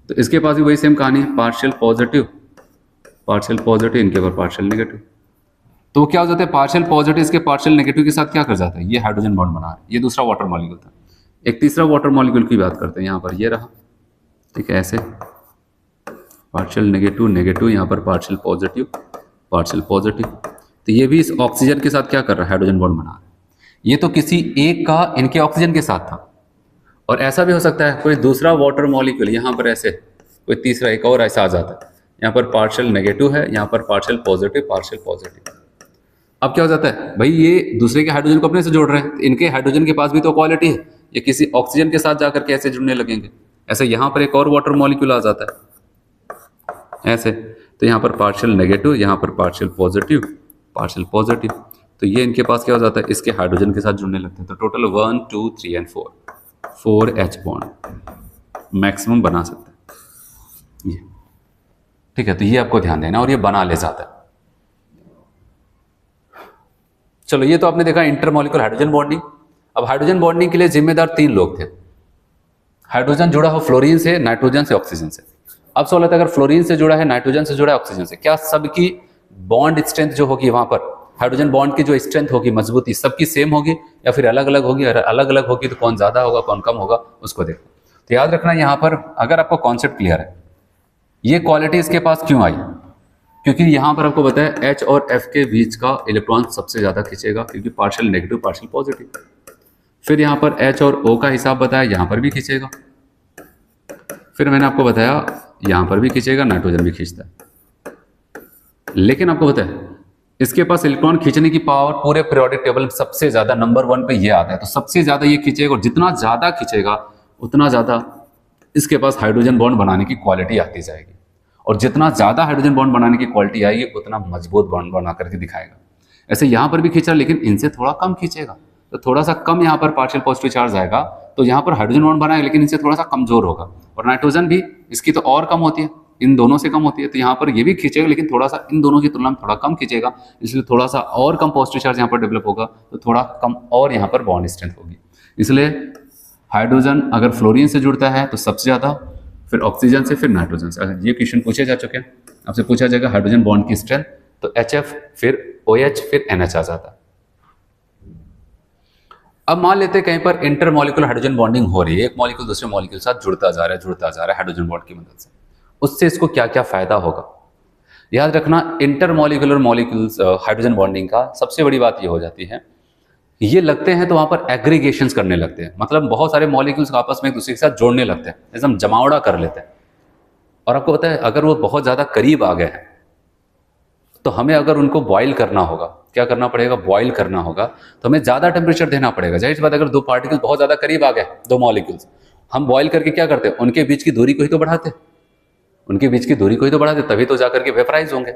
तो इसके पास भी वही सेम कहानी है, पार्शियल पॉजिटिव, इनके पर पार्शियल नेगेटिव। तो क्या हो जाता है, पार्शियल पॉजिटिव इसके पार्शियल नेगेटिव के साथ क्या कर जाता है, ये हाइड्रोजन बॉन्ड बना रहा है, ये दूसरा वाटर मॉलिक्यूल था। एक तीसरा वाटर मॉलिक्यूल की बात करते हैं, यहाँ पर ये रहा, ठीक है, ऐसे पार्शियल नेगेटिव, यहाँ पर पार्शियल पॉजिटिव, तो ये भी इस ऑक्सीजन के साथ क्या कर रहा है, हाइड्रोजन बॉन्ड बना रहा है। ये तो किसी एक का इनके ऑक्सीजन के साथ था, और ऐसा भी हो सकता है कोई दूसरा वाटर मॉलिक्यूल यहाँ पर ऐसे, कोई तीसरा एक और ऐसा आ जाता है, यहाँ पर पार्शियल नेगेटिव है, यहाँ पर पार्शियल पॉजिटिव। अब क्या हो जाता है भाई, ये दूसरे के हाइड्रोजन को अपने से जोड़ रहे हैं, तो इनके हाइड्रोजन के पास भी तो क्वालिटी है, ये किसी ऑक्सीजन के साथ जाकर के ऐसे जुड़ने लगेंगे। ऐसे यहाँ पर एक और वाटर मॉलिक्यूल आ जाता है ऐसे, तो यहाँ पर पार्शियल नेगेटिव, यहाँ पर पार्शियल पॉजिटिव, तो ये इनके पास क्या हो जाता है, इसके हाइड्रोजन के साथ जुड़ने लगते हैं। तो total 1 2 3 and 4 H bond maximum बना सकते हैं ये, ठीक है। तो ये आपको ध्यान देना, और ये बना ले जाता है। चलो, ये तो आपने देखा इंटरमॉलिक्यूलर हाइड्रोजन बॉन्डिंग। अब हाइड्रोजन बॉन्डिंग के लिए जिम्मेदार 3 लोग थे। हाइड्रोजन जुड़ा हो फ्लोरीन से, नाइट्रोजन से, ऑक्सीजन से। अब सवाल आता है, अगर फ्लोरीन से जुड़ा है, नाइट्रोजन से जुड़ा है, ऑक्सीजन से, क्या सबकी बॉन्ड स्ट्रेंथ जो होगी वहां पर, हाइड्रोजन बॉन्ड की जो स्ट्रेंथ होगी, मजबूती, सबकी सेम होगी या फिर अलग अलग होगी? अगर अलग अलग होगी तो कौन ज्यादा होगा, कौन कम होगा, उसको देखो। तो याद रखना यहाँ पर, अगर आपको कॉन्सेप्ट क्लियर है, ये क्वालिटी इसके पास क्यों आई, क्योंकि यहां पर आपको बताया H और F के बीच का इलेक्ट्रॉन सबसे ज्यादा खींचेगा, क्योंकि पार्शियल नेगेटिव पार्शियल पॉजिटिव। फिर यहां पर H और O का हिसाब बताया, यहां पर भी खींचेगा। फिर मैंने आपको बताया यहां पर भी खींचेगा, नाइट्रोजन भी खींचता है। लेकिन आपको बताया इसके पास इलेक्ट्रॉन खींचने की पावर पूरे पीरियोडिक टेबल में सबसे ज्यादा नंबर 1 पे ये आता है। तो सबसे ज्यादा ये खींचेगा, और जितना ज्यादा खींचेगा उतना ज्यादा इसके पास हाइड्रोजन बॉन्ड बनाने की क्वालिटी आती जाएगी, और जितना ज्यादा हाइड्रोजन बॉन्ड बनाने की क्वालिटी आएगी उतना मजबूत बॉन्ड बना करके दिखाएगा। ऐसे यहां पर भी खींचा, लेकिन इनसे थोड़ा कम खींचेगा, तो थोड़ा सा कम यहाँ पर पार्शियल पॉजिटिव चार्ज आएगा, तो यहाँ पर हाइड्रोजन बॉन्ड बनाएगा, लेकिन इनसे थोड़ा सा कमजोर होगा। और नाइट्रोजन भी इसकी तो और कम होती है, इन दोनों से कम होती है, तो यहाँ पर ये भी खींचेगा, लेकिन थोड़ा सा इन दोनों की तुलना में थोड़ा कम खींचेगा, इसलिए थोड़ा सा और कम पॉजिटिव चार्ज यहाँ पर डेवलप होगा, तो थोड़ा कम और यहाँ पर बॉन्ड स्ट्रेंथ होगी। इसलिए हाइड्रोजन अगर फ्लोरीन से जुड़ता है तो सबसे ज्यादा, फिर ऑक्सीजन से, फिर नाइट्रोजन से। अगर ये क्वेश्चन पूछे जा चुके हैं, आपसे पूछा जाएगा हाइड्रोजन बॉन्ड की स्ट्रेंथ, तो HF, फिर OH, फिर NH आ जाता है। अब मान लेते हैं कहीं पर इंटरमॉलिक्यूलर हाइड्रोजन बॉन्डिंग हो रही है, एक मॉलिक्यूल दूसरे मॉलिक्यूल के साथ जुड़ता जा रहा है हाइड्रोजन बॉन्ड की मदद से, उससे इसको क्या क्या फायदा होगा। याद रखना, इंटरमॉलिक्यूलर मॉलिक्यूल्स हाइड्रोजन बॉन्डिंग का सबसे बड़ी बात ये हो जाती है, ये लगते हैं तो वहां पर एग्रीगेशंस करने लगते हैं, मतलब बहुत सारे मॉलिक्यूल्स आपस में एक दूसरे के साथ जोड़ने लगते हैं, जैसे हम जमावड़ा कर लेते हैं। और आपको पता है, अगर वो बहुत ज्यादा करीब आ गए हैं तो हमें अगर उनको बॉयल करना होगा, क्या करना पड़ेगा, बॉयल करना होगा, तो हमें ज्यादा टेम्परेचर देना पड़ेगा। जाहिर सी बात, अगर 2 पार्टिकल्स बहुत ज्यादा करीब आ गए, 2 मॉलिक्यूल्स, हम बॉयल करके क्या करते हैं, उनके बीच की दूरी को ही तो बढ़ाते, तभी तो जाकर के वेपराइज होंगे।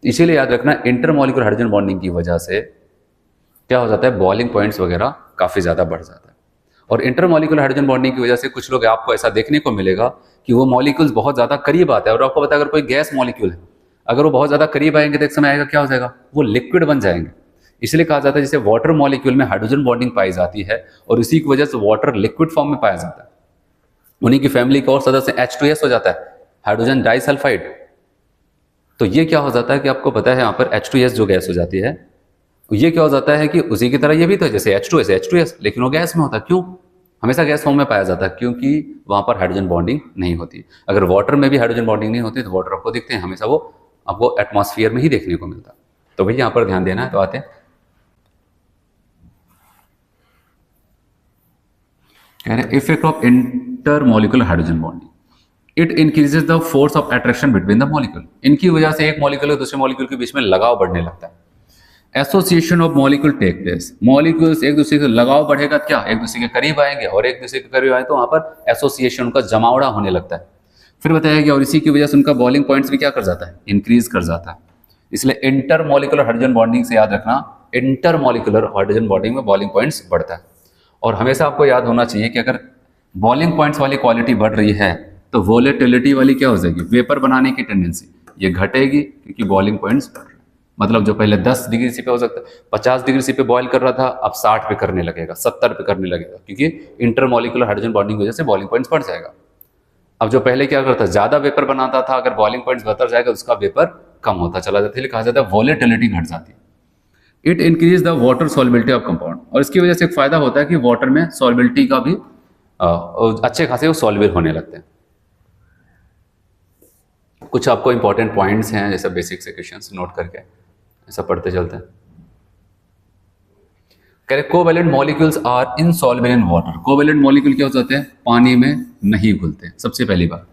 इसीलिए याद रखना, इंटरमॉलिक्यूलर हाइड्रोजन बॉन्डिंग की वजह से क्या हो जाता है, बॉइलिंग पॉइंट्स वगैरह काफी ज्यादा बढ़ जाता है। और इंटरमॉलिक्यूलर हाइड्रोजन बॉन्डिंग की वजह से कुछ लोग आपको ऐसा देखने को मिलेगा कि वो मॉलिक्यूल्स बहुत ज्यादा करीब आते हैं, और आपको पता है, अगर कोई गैस मॉलिक्यूल है, अगर वो बहुत ज्यादा करीब आएंगे तो एक समय आएगा क्या हो जाएगा, वो लिक्विड बन जाएंगे। इसलिए कहा जाता है, जैसे वाटर मॉलिक्यूल में हाइड्रोजन बॉन्डिंग पाई जाती है, और इसी की वजह से वाटर लिक्विड फॉर्म में पाया जाता है। उन्हीं की फैमिली का और सदस्य H2S हो जाता है, हाइड्रोजन डाइसल्फाइड। तो ये क्या हो जाता है कि आपको पता है, यहाँ पर H2S जो गैस हो जाती है, ये क्या हो जाता है कि उसी की तरह ये भी तो जैसे H2S, लेकिन वो गैस में होता है। क्यों हमेशा गैस फॉर्म में पाया जाता है? क्योंकि वहां पर हाइड्रोजन बॉन्डिंग नहीं होती। अगर वाटर में भी हाइड्रोजन बॉन्डिंग नहीं होती तो वाटर आपको दिखते हैं हमेशा, वो आपको एटमॉस्फेयर में ही देखने को मिलता। तो भाई यहां पर ध्यान देना है। तो आते हैं कह रहे effect of intermolecular hydrogen bonding, it increases the force of attraction between the molecule. इनकी वजह से एक मॉलिक्यूल और दूसरे मॉलिक्यूल के बीच में लगाव बढ़ने लगता है। Association of molecule take place, molecules एक दूसरे से लगाव बढ़ेगा, क्या एक दूसरे के करीब आएंगे, और एक दूसरे के करीब आए तो वहां पर एसोसिएशन का जमावड़ा होने लगता है। फिर बताया गया और इसी की वजह से उनका बॉइलिंग पॉइंट्स भी क्या कर जाता है, इंक्रीज कर जाता है। इसलिए इंटरमॉलिक्यूलर हाइड्रोजन बॉन्डिंग से याद रखना, इंटरमॉलिक्यूलर हाइड्रोजन बॉन्डिंग में बॉइलिंग पॉइंट्स बढ़ता है। और हमेशा आपको याद होना चाहिए कि अगर बॉइलिंग पॉइंट्स वाली क्वालिटी बढ़ रही है तो वोलेटिलिटी वाली क्या हो जाएगी, वेपर बनाने की टेंडेंसी ये घटेगी, क्योंकि बॉइलिंग पॉइंट्स बढ़ रहे हैं। मतलब जो पहले 10 डिग्री सी पे हो सकता है, 50 डिग्री सी पे बॉयल कर रहा था, अब 60 पे करने लगेगा, 70 पे करने लगेगा, क्योंकि इंटरमॉलिक्यूलर हाइड्रोजन बॉन्डिंग की वजह से बॉइलिंग पॉइंट्स बढ़ जाएगा। अब जो पहले क्या करता, ज्यादा वेपर बनाता था, अगर बॉइलिंग पॉइंट्स बढ़ता जाएगा उसका वेपर कम होता चला जाता है, कहा जाता है वोलेटिलिटी घट जाती है। It increase the water solubility of compound, और इसकी वजह से एक फायदा होता है कि वाटर में सॉल्युबिलिटी का भी अच्छे खासे वो सॉल्युबल होने लगते हैं। कुछ आपको इंपॉर्टेंट पॉइंट्स हैं, जैसे बेसिक से क्वेश्चंस नोट करके ऐसा पढ़ते चलते हैं। कह रहे covalent molecules are insoluble in water. Covalent molecule क्या हो जाते हैं, पानी में नहीं घुलते, सबसे पहली बात।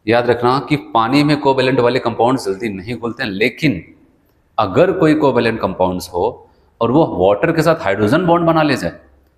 याद रखना कि पानी में कोवेलेंट वाले कंपाउंड्स जल्दी नहीं घुलते हैं, लेकिन अगर कोई कोवेलेंट कंपाउंड्स हो और वो वाटर के साथ हाइड्रोजन बॉन्ड बना ले जाए,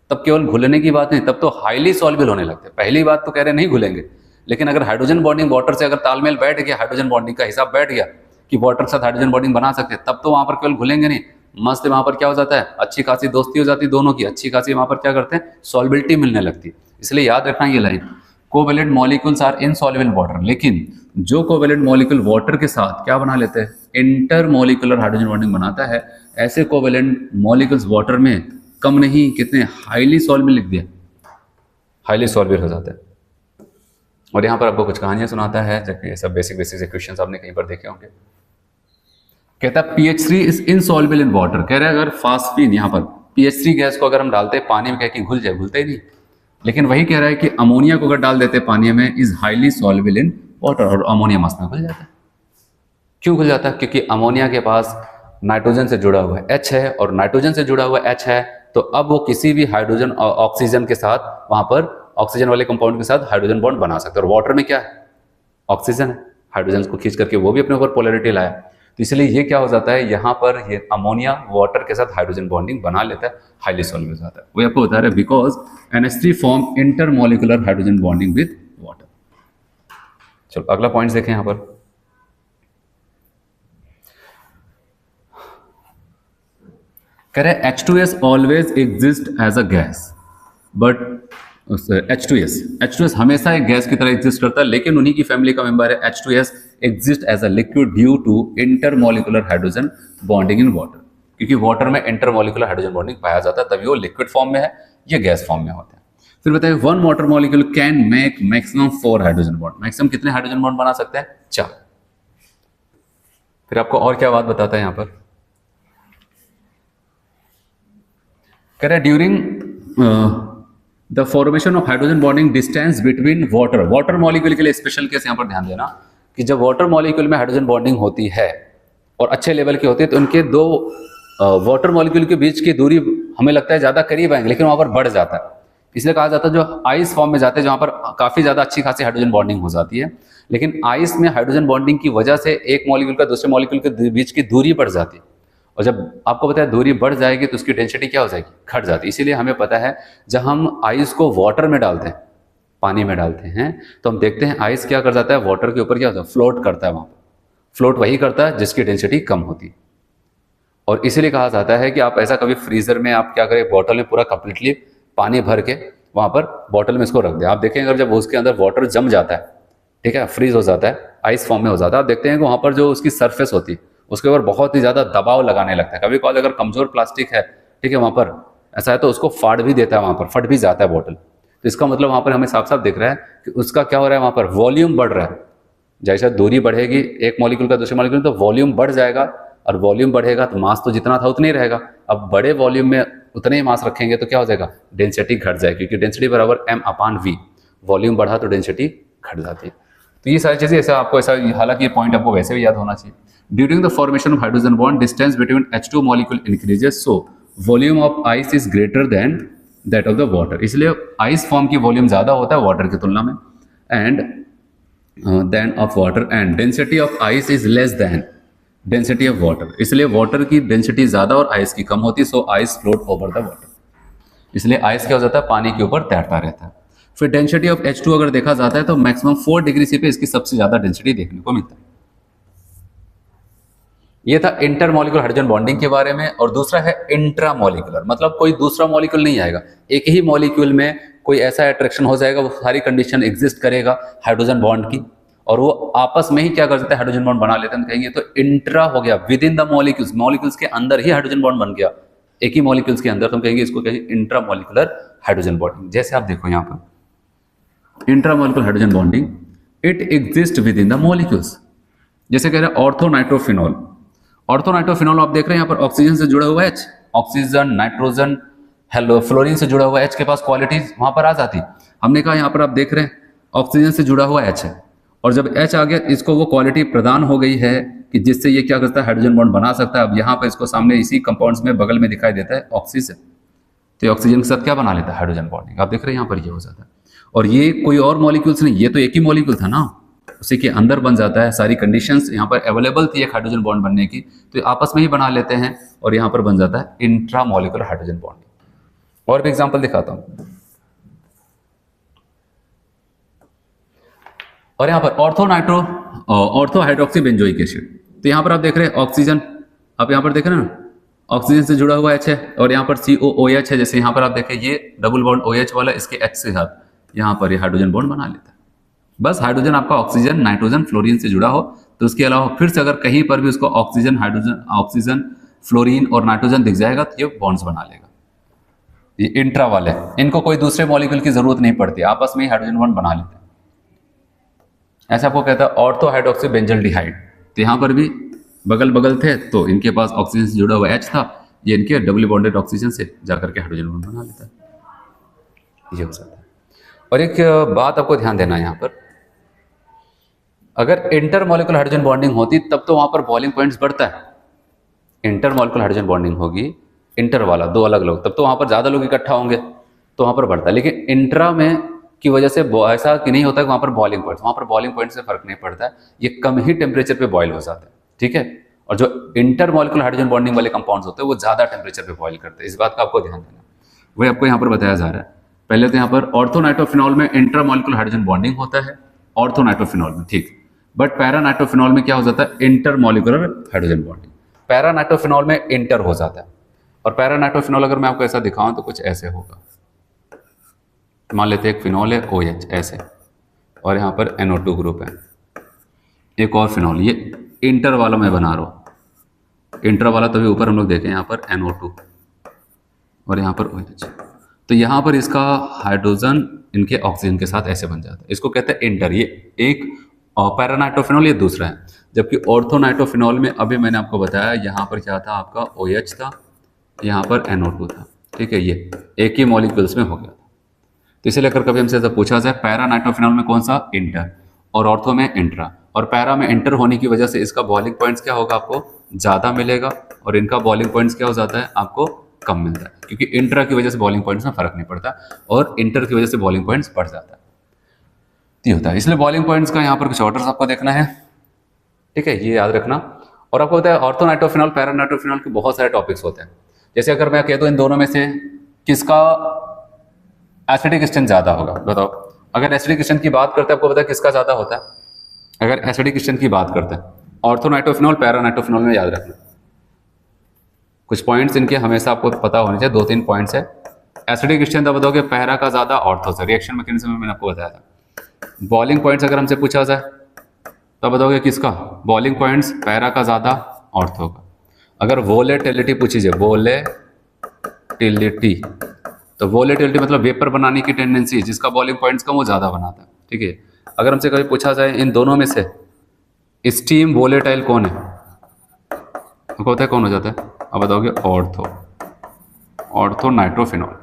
तब केवल घुलने की बात नहीं, तब तो हाईली सॉल्युबल होने लगते हैं। पहली बात तो कह रहे नहीं घुलेंगे, लेकिन अगर हाइड्रोजन बॉन्डिंग वाटर से अगर तालमेल बैठ गया, हाइड्रोजन बॉन्डिंग का हिसाब बैठ गया कि वाटर के साथ हाइड्रोजन बॉन्डिंग बना सकते हैं, तब तो वहां पर केवल घुलेंगे नहीं, मस्त वहां पर क्या हो जाता है, अच्छी खासी दोस्ती हो जाती है दोनों की, अच्छी खासी वहां पर क्या करते हैं, सॉल्बिलिटी मिलने लगती है। इसलिए याद रखना ये line, covalent molecules are insoluble in water, लेकिन जो कोवेलेंट मॉलिक्यूल वाटर के साथ क्या बना लेते हैं, इंटरमॉलिक्यूलर हाइड्रोजन बॉन्डिंग बनाता है, ऐसे कोवेलेंट मॉलिक्यूल्स वाटर में कम नहीं कितने हाईली सॉल्युबल लिख दिया, हाईली सॉल्युबल हो जाता है। और यहाँ पर आपको कुछ कहानियां सुनाता है, जबकि ये सब बेसिक बेसिक क्वेश्चंस आपने कहीं पर देखे होंगे। कहता है pH3 is insoluble in water, कह रहे हैं अगर फास्फीन यहाँ पर pH3 गैस को अगर हम डालते हैं पानी में, कह कि घुल जाए, घुलता ही नहीं, लेकिन वही कह रहा है कि अमोनिया को अगर डाल देते हैं पानी में, is highly soluble in water, और अमोनिया मस्त में घुल जाता है। क्यों घुल जाता है? क्योंकि अमोनिया के पास नाइट्रोजन से जुड़ा हुआ H है, और नाइट्रोजन से जुड़ा हुआ H है, तो अब वो किसी भी हाइड्रोजन और ऑक्सीजन के साथ, वहां पर ऑक्सीजन वाले कंपाउंड के साथ हाइड्रोजन बॉन्ड बना सकते हैं। और वाटर में क्या है, ऑक्सीजन है, हाइड्रोजन को खींच करके वो भी अपने ऊपर पोलैरिटी लाया, तो इसलिए ये क्या हो जाता है, यहाँ पर ये अमोनिया वाटर के साथ हाइड्रोजन बॉन्डिंग बना लेता है, हाईली सॉल्युबल हो जाता है। वो आपको बता रहे हैं because NH3 form intermolecular hydrogen bonding with water. चलो अगला पॉइंट देखें यहाँ पर, कह रहे हैं H2S always exist as a gas, but H2S हमेशा एक गैस की तरह एग्जिस्ट करता है, लेकिन उन्हीं की फैमिली का मेंबर है H2S exist as a liquid due to intermolecular hydrogen bonding in water, क्योंकि वाटर में इंटरमॉलिक्यूलर हाइड्रोजन बॉन्डिंग पाया जाता है, तभी वो लिक्विड फॉर्म में है, ये गैस फॉर्म में होता है। फिर बताइए, one water molecule can make maximum 4 hydrogen bond, maximum कितने हाइड्रोजन बॉन्ड बना सकते हैं, 4। फिर आपको और क्या बात बताता है यहाँ पर, कह रहे during the formation of hydrogen bonding distance between water molecule के लिए स्पेशल केस यहाँ पर ध्यान देना कि जब वाटर मॉलिक्यूल में हाइड्रोजन बॉन्डिंग होती है और अच्छे लेवल की होती है, तो उनके दो वाटर मॉलिक्यूल के बीच की दूरी हमें लगता है ज्यादा करीब आएंगे, लेकिन वहां पर बढ़ जाता है। इसलिए कहा जाता है जो आइस फॉर्म में जाते हैं, जहां पर काफी ज्यादा अच्छी खासी हाइड्रोजन बॉन्डिंग हो जाती है, लेकिन आइस में हाइड्रोजन बॉन्डिंग की वजह से एक मॉलिक्यूल का दूसरे मॉलिक्यूल के बीच की दूरी बढ़ जाती है, और जब आपको पता है दूरी बढ़ जाएगी तो उसकी डेंसिटी क्या हो जाएगी, घट जाती है। इसीलिए हमें पता है जब हम आइस को वाटर में डालते हैं, पानी में डालते हैं, तो हम देखते हैं आइस क्या कर जाता है, वाटर के ऊपर क्या होता है, फ्लोट करता है, वहां पर फ्लोट वही करता है जिसकी डेंसिटी कम होती है। और इसीलिए कहा जाता है कि आप ऐसा कभी फ्रीजर में आप क्या करें, बॉटल में पूरा कंप्लीटली पानी भर के वहां पर बॉटल में इसको रख दें, आप देखेंगे अगर जब उसके अंदर वाटर जम जाता है, ठीक है, फ्रीज हो जाता है, आइस फॉर्म में हो जाता है, आप देखते हैं कि वहां पर जो उसकी सरफेस होती है उसके ऊपर बहुत ही ज्यादा दबाव लगाने लगता है। कभी कभार अगर कमजोर प्लास्टिक है, ठीक है, वहां पर ऐसा है तो उसको फाड़ भी देता है, वहां पर फट भी जाता है बॉटल। तो इसका मतलब वहां पर हमें साफ साफ दिख रहा है कि उसका क्या हो रहा है, वहां पर वॉल्यूम बढ़ रहा है। जैसे दूरी बढ़ेगी एक मॉलिक्यूल का दूसरे मॉलिक्यूल, तो वॉल्यूम बढ़ जाएगा, और वॉल्यूम बढ़ेगा तो मास तो जितना था उतना ही रहेगा। अब बड़े वॉल्यूम में उतने ही मास रखेंगे तो क्या हो जाएगा, डेंसिटी घट जाएगी, क्योंकि डेंसिटी बराबर m/v, वॉल्यूम बढ़ा तो डेंसिटी घट जाती है। तो ये सारी चीजें ऐसा आपको ऐसा, हालांकि ये पॉइंट आपको वैसे भी याद होना चाहिए। During the formation of hydrogen bond distance between H2 molecule increases, so volume of ice is greater than that of the water. इसलिए आइस फॉर्म की वॉल्यूम ज्यादा होता है वाटर की तुलना में, and then of water, and density of ice is less than density of water. इसलिए वाटर की डेंसिटी ज्यादा और आइस की कम होती है, so ice float over the water. इसलिए आइस क्या हो जाता है, पानी के ऊपर तैरता रहता है। फिर डेंसिटी ऑफ H2 अगर देखा जाता है तो मैक्सिमम 4 डिग्री सी पे इसकी सबसे ज्यादा डेंसिटी देखने को मिलता है। ये था इंटरमॉलिक्यूलर हाइड्रोजन बॉन्डिंग के बारे में। और दूसरा है इंट्रामॉलिक्यूलर, मतलब कोई दूसरा मॉलिक्यूल नहीं आएगा, एक ही मॉलिक्यूल में कोई ऐसा अट्रैक्शन हो जाएगा, वो सारी कंडीशन एग्जिस्ट करेगा हाइड्रोजन बॉन्ड की, और वो आपस में ही क्या कर सकते हैं, हाइड्रोजन बॉन्ड बना लेते हैं। कहेंगे तो इंट्रा हो गया, with in the molecules, molecules के अंदर ही हाइड्रोजन बॉन्ड बन गया, एक ही मॉलिक्यूल्स के अंदर, तो हम कहेंगे इसको कहेंगे इंट्रामॉलिक्यूलर हाइड्रोजन बॉन्डिंग। जैसे आप देखो यहाँ पर intramolecular hydrogen bonding, it exist with in the molecules. जैसे कह रहे हैं ऑर्थोनाइट्रोफिनॉल, ऑर्थोनाइट्रोफिनॉल आप देख रहे हैं यहाँ पर ऑक्सीजन से जुड़ा हुआ H, oxygen, nitrogen, hello fluorine से जुड़ा हुआ H के पास क्वालिटीज वहां पर आ जाती। हमने कहा यहाँ पर आप देख रहे हैं ऑक्सीजन से जुड़ा हुआ H है, और जब H आ गया इसको वो क्वालिटी प्रदान हो गई है कि जिससे ये क्या करता है, हाइड्रोजन बॉन्ड बना सकता है। अब यहाँ पर इसको सामने इसी कंपाउंड्स में बगल में दिखाई देता है ऑक्सीजन, तो ऑक्सीजन के साथ क्या बना लेता है, हाइड्रोजन बॉन्डिंग। आप देख रहे हैं यहाँ पर ये हो जाता है। और ये कोई और मॉलिक्यूल्स नहीं, ये तो एक ही मॉलिक्यूल था ना, उसी के अंदर बन जाता है। सारी कंडीशंस यहाँ पर अवेलेबल थी एक हाइड्रोजन बॉन्ड बनने की, तो आपस में ही बना लेते हैं और यहाँ पर बन जाता है इंट्रामोलिकुलर हाइड्रोजन बॉन्ड। और भी एग्जांपल दिखाता हूँ। और यहाँ पर ऑर्थो हाइड्रोक्सी बेंजोइक एसिड, तो यहाँ पर आप देख रहे हैं ऑक्सीजन, आप यहाँ पर देख रहे हैं ना, ऑक्सीजन से जुड़ा हुआ H है और यहाँ पर COOH है। जैसे यहाँ पर आप देखें ये डबल बॉन्ड OH वाला, इसके H के साथ यहाँ पर ये हाइड्रोजन बॉन्ड बना लेता है। बस हाइड्रोजन आपका ऑक्सीजन, नाइट्रोजन, फ्लोरीन से जुड़ा हो तो उसके अलावा फिर से अगर कहीं पर भी उसको ऑक्सीजन, फ्लोरीन और नाइट्रोजन दिख जाएगा तो ये बॉन्ड्स बना लेगा। ये इंट्रा वाले, इनको कोई दूसरे मॉलिक्यूल की जरूरत नहीं पड़ती, आपस में ही हाइड्रोजन बॉन्ड बना लेते हैं। ऐसा आपको कहता है ऑर्थो हाइड्रोक्सी बेंजल्डिहाइड, तो यहाँ पर भी बगल बगल थे तो इनके पास ऑक्सीजन से जुड़ा हुआ H था, ये इनके डबल बॉन्डेड ऑक्सीजन से जाकर के हाइड्रोजन बॉन्ड बना लेता है। ये हो सकता है। और एक बात आपको ध्यान देना है यहाँ पर, अगर इंटरमॉलिक्यूलर हाइड्रोजन बॉन्डिंग होती तब तो वहां पर बॉइलिंग पॉइंट्स बढ़ता है। इंटरमॉलिक्यूलर हाइड्रोजन बॉन्डिंग होगी, इंटर वाला दो अलग लोग, तब तो वहां पर ज्यादा लोग इकट्ठा होंगे तो वहां पर बढ़ता है। लेकिन इंट्रा में की वजह से ऐसा कि नहीं होता कि वहां पर बॉइलिंग पॉइंट्स, वहां पर बॉइलिंग पॉइंट से फर्क नहीं पड़ता है, ये कम ही टेम्परेचर पे बॉइल हो जाता है, ठीक है। और जो इंटरमॉलिक्यूलर हाइड्रोजन बॉन्डिंग वाले कंपाउंड्स होते हैं वो ज्यादा टेम्परेचर पे बॉइल करते हैं। इस बात का आपको ध्यान देना, वही आपको यहाँ पर बताया जा रहा है। पहले तो यहाँ पर ऑर्थोनाइट्रोफिनॉल में इंटरमॉलिक्यूलर हाइड्रोजन बॉन्डिंग होता है, ऑर्थोनाइट्रोफिनॉल में, ठीक। बट पैरानाइट्रोफिनॉल में क्या हो जाता है, इंटरमॉलिक्यूलर हाइड्रोजन बॉन्डिंग। पैरानाइट्रोफिनॉल में इंटर हो जाता है। और पैरानाइट्रोफिनॉल अगर मैं आपको ऐसा दिखाऊं तो कुछ ऐसे होगा। मान लेते हैं एक फिनॉल है OH ऐसे, और यहाँ पर NO2 ग्रुप है, एक और फिनॉल, ये इंटर वाला मैं बना रहा हूँ। इंटर वाला तभी ऊपर हम लोग देखें यहाँ पर NO2 और यहाँ पर OH, तो यहाँ पर इसका हाइड्रोजन इनके ऑक्सीजन के साथ ऐसे बन जाता है। इसको कहते हैं इंटर। ये एक पैरानाइट्रोफिनॉल, ये दूसरा है। जबकि ऑर्थोनाइट्रोफिनॉल में अभी मैंने आपको बताया यहाँ पर क्या था, आपका OH था, यहाँ पर NO2 था, ठीक है। ये एक ही मॉलिक्यूल्स में हो गया था। तो इसे लेकर कभी हमसे ऐसा पूछा जाए पैरानाइट्रोफिनॉल में कौन सा, इंटर, और ऑर्थो में इंट्रा। और पैरा में इंटर होने की वजह से इसका बॉइलिंग पॉइंट्स क्या होगा, आपको ज़्यादा मिलेगा, और इनका बॉइलिंग पॉइंट्स क्या हो जाता है, आपको कम मिलता है। क्योंकि इंट्रा की वजह से बॉइलिंग पॉइंट्स में फर्क नहीं पड़ता और इंटर की वजह से बॉइलिंग पॉइंट्स बढ़ जाता है, ये होता है। इसलिए बॉइलिंग पॉइंट्स का यहाँ पर कुछ ऑर्डर्स आपको देखना है, ठीक है, ये याद रखना। और आपको पता है ऑर्थोनाइट्रोफिनॉल, पैरानाइट्रोफिनॉल के बहुत सारे टॉपिक्स होते हैं। जैसे अगर मैं कह दूँ इन दोनों में से किसका एसिडिक स्ट्रेंथ ज्यादा होगा, बताओ। अगर एसिडिक स्ट्रेंथ की बात करते हैं, आपको पता है किसका ज्यादा होता है। अगर एसिडिक स्ट्रेंथ की बात करते हैं, ऑर्थोनाइट्रोफिनॉल, पैरानाइट्रोफिनॉल में याद रखना कुछ पॉइंट्स इनके हमेशा आपको पता होने चाहिए। 2-3 पॉइंट्स है। एसिडिक स्ट्रेंथ आप बताओगे पैरा का ज्यादा, ऑर्थो से। रिएक्शन मैकेनिज्म में मैंने आपको बताया था। बॉइलिंग पॉइंट्स अगर हमसे पूछा जाए तो बताओगे किसका, बॉइलिंग पॉइंट्स पैरा का ज्यादा, ऑर्थो का। अगर वोलेटिलिटी पूछी जाए, वोलेटिलिटी, तो वोलेटिलिटी मतलब वेपर बनाने की टेंडेंसी, जिसका बॉइलिंग पॉइंट्स कम वो ज्यादा बनाता है, ठीक है। अगर हमसे कभी पूछा जाए इन दोनों में से स्टीम वोलेटाइल कौन है, आपको पता है कौन हो जाता है, अब बताओगे ऑर्थो नाइट्रोफिनॉल।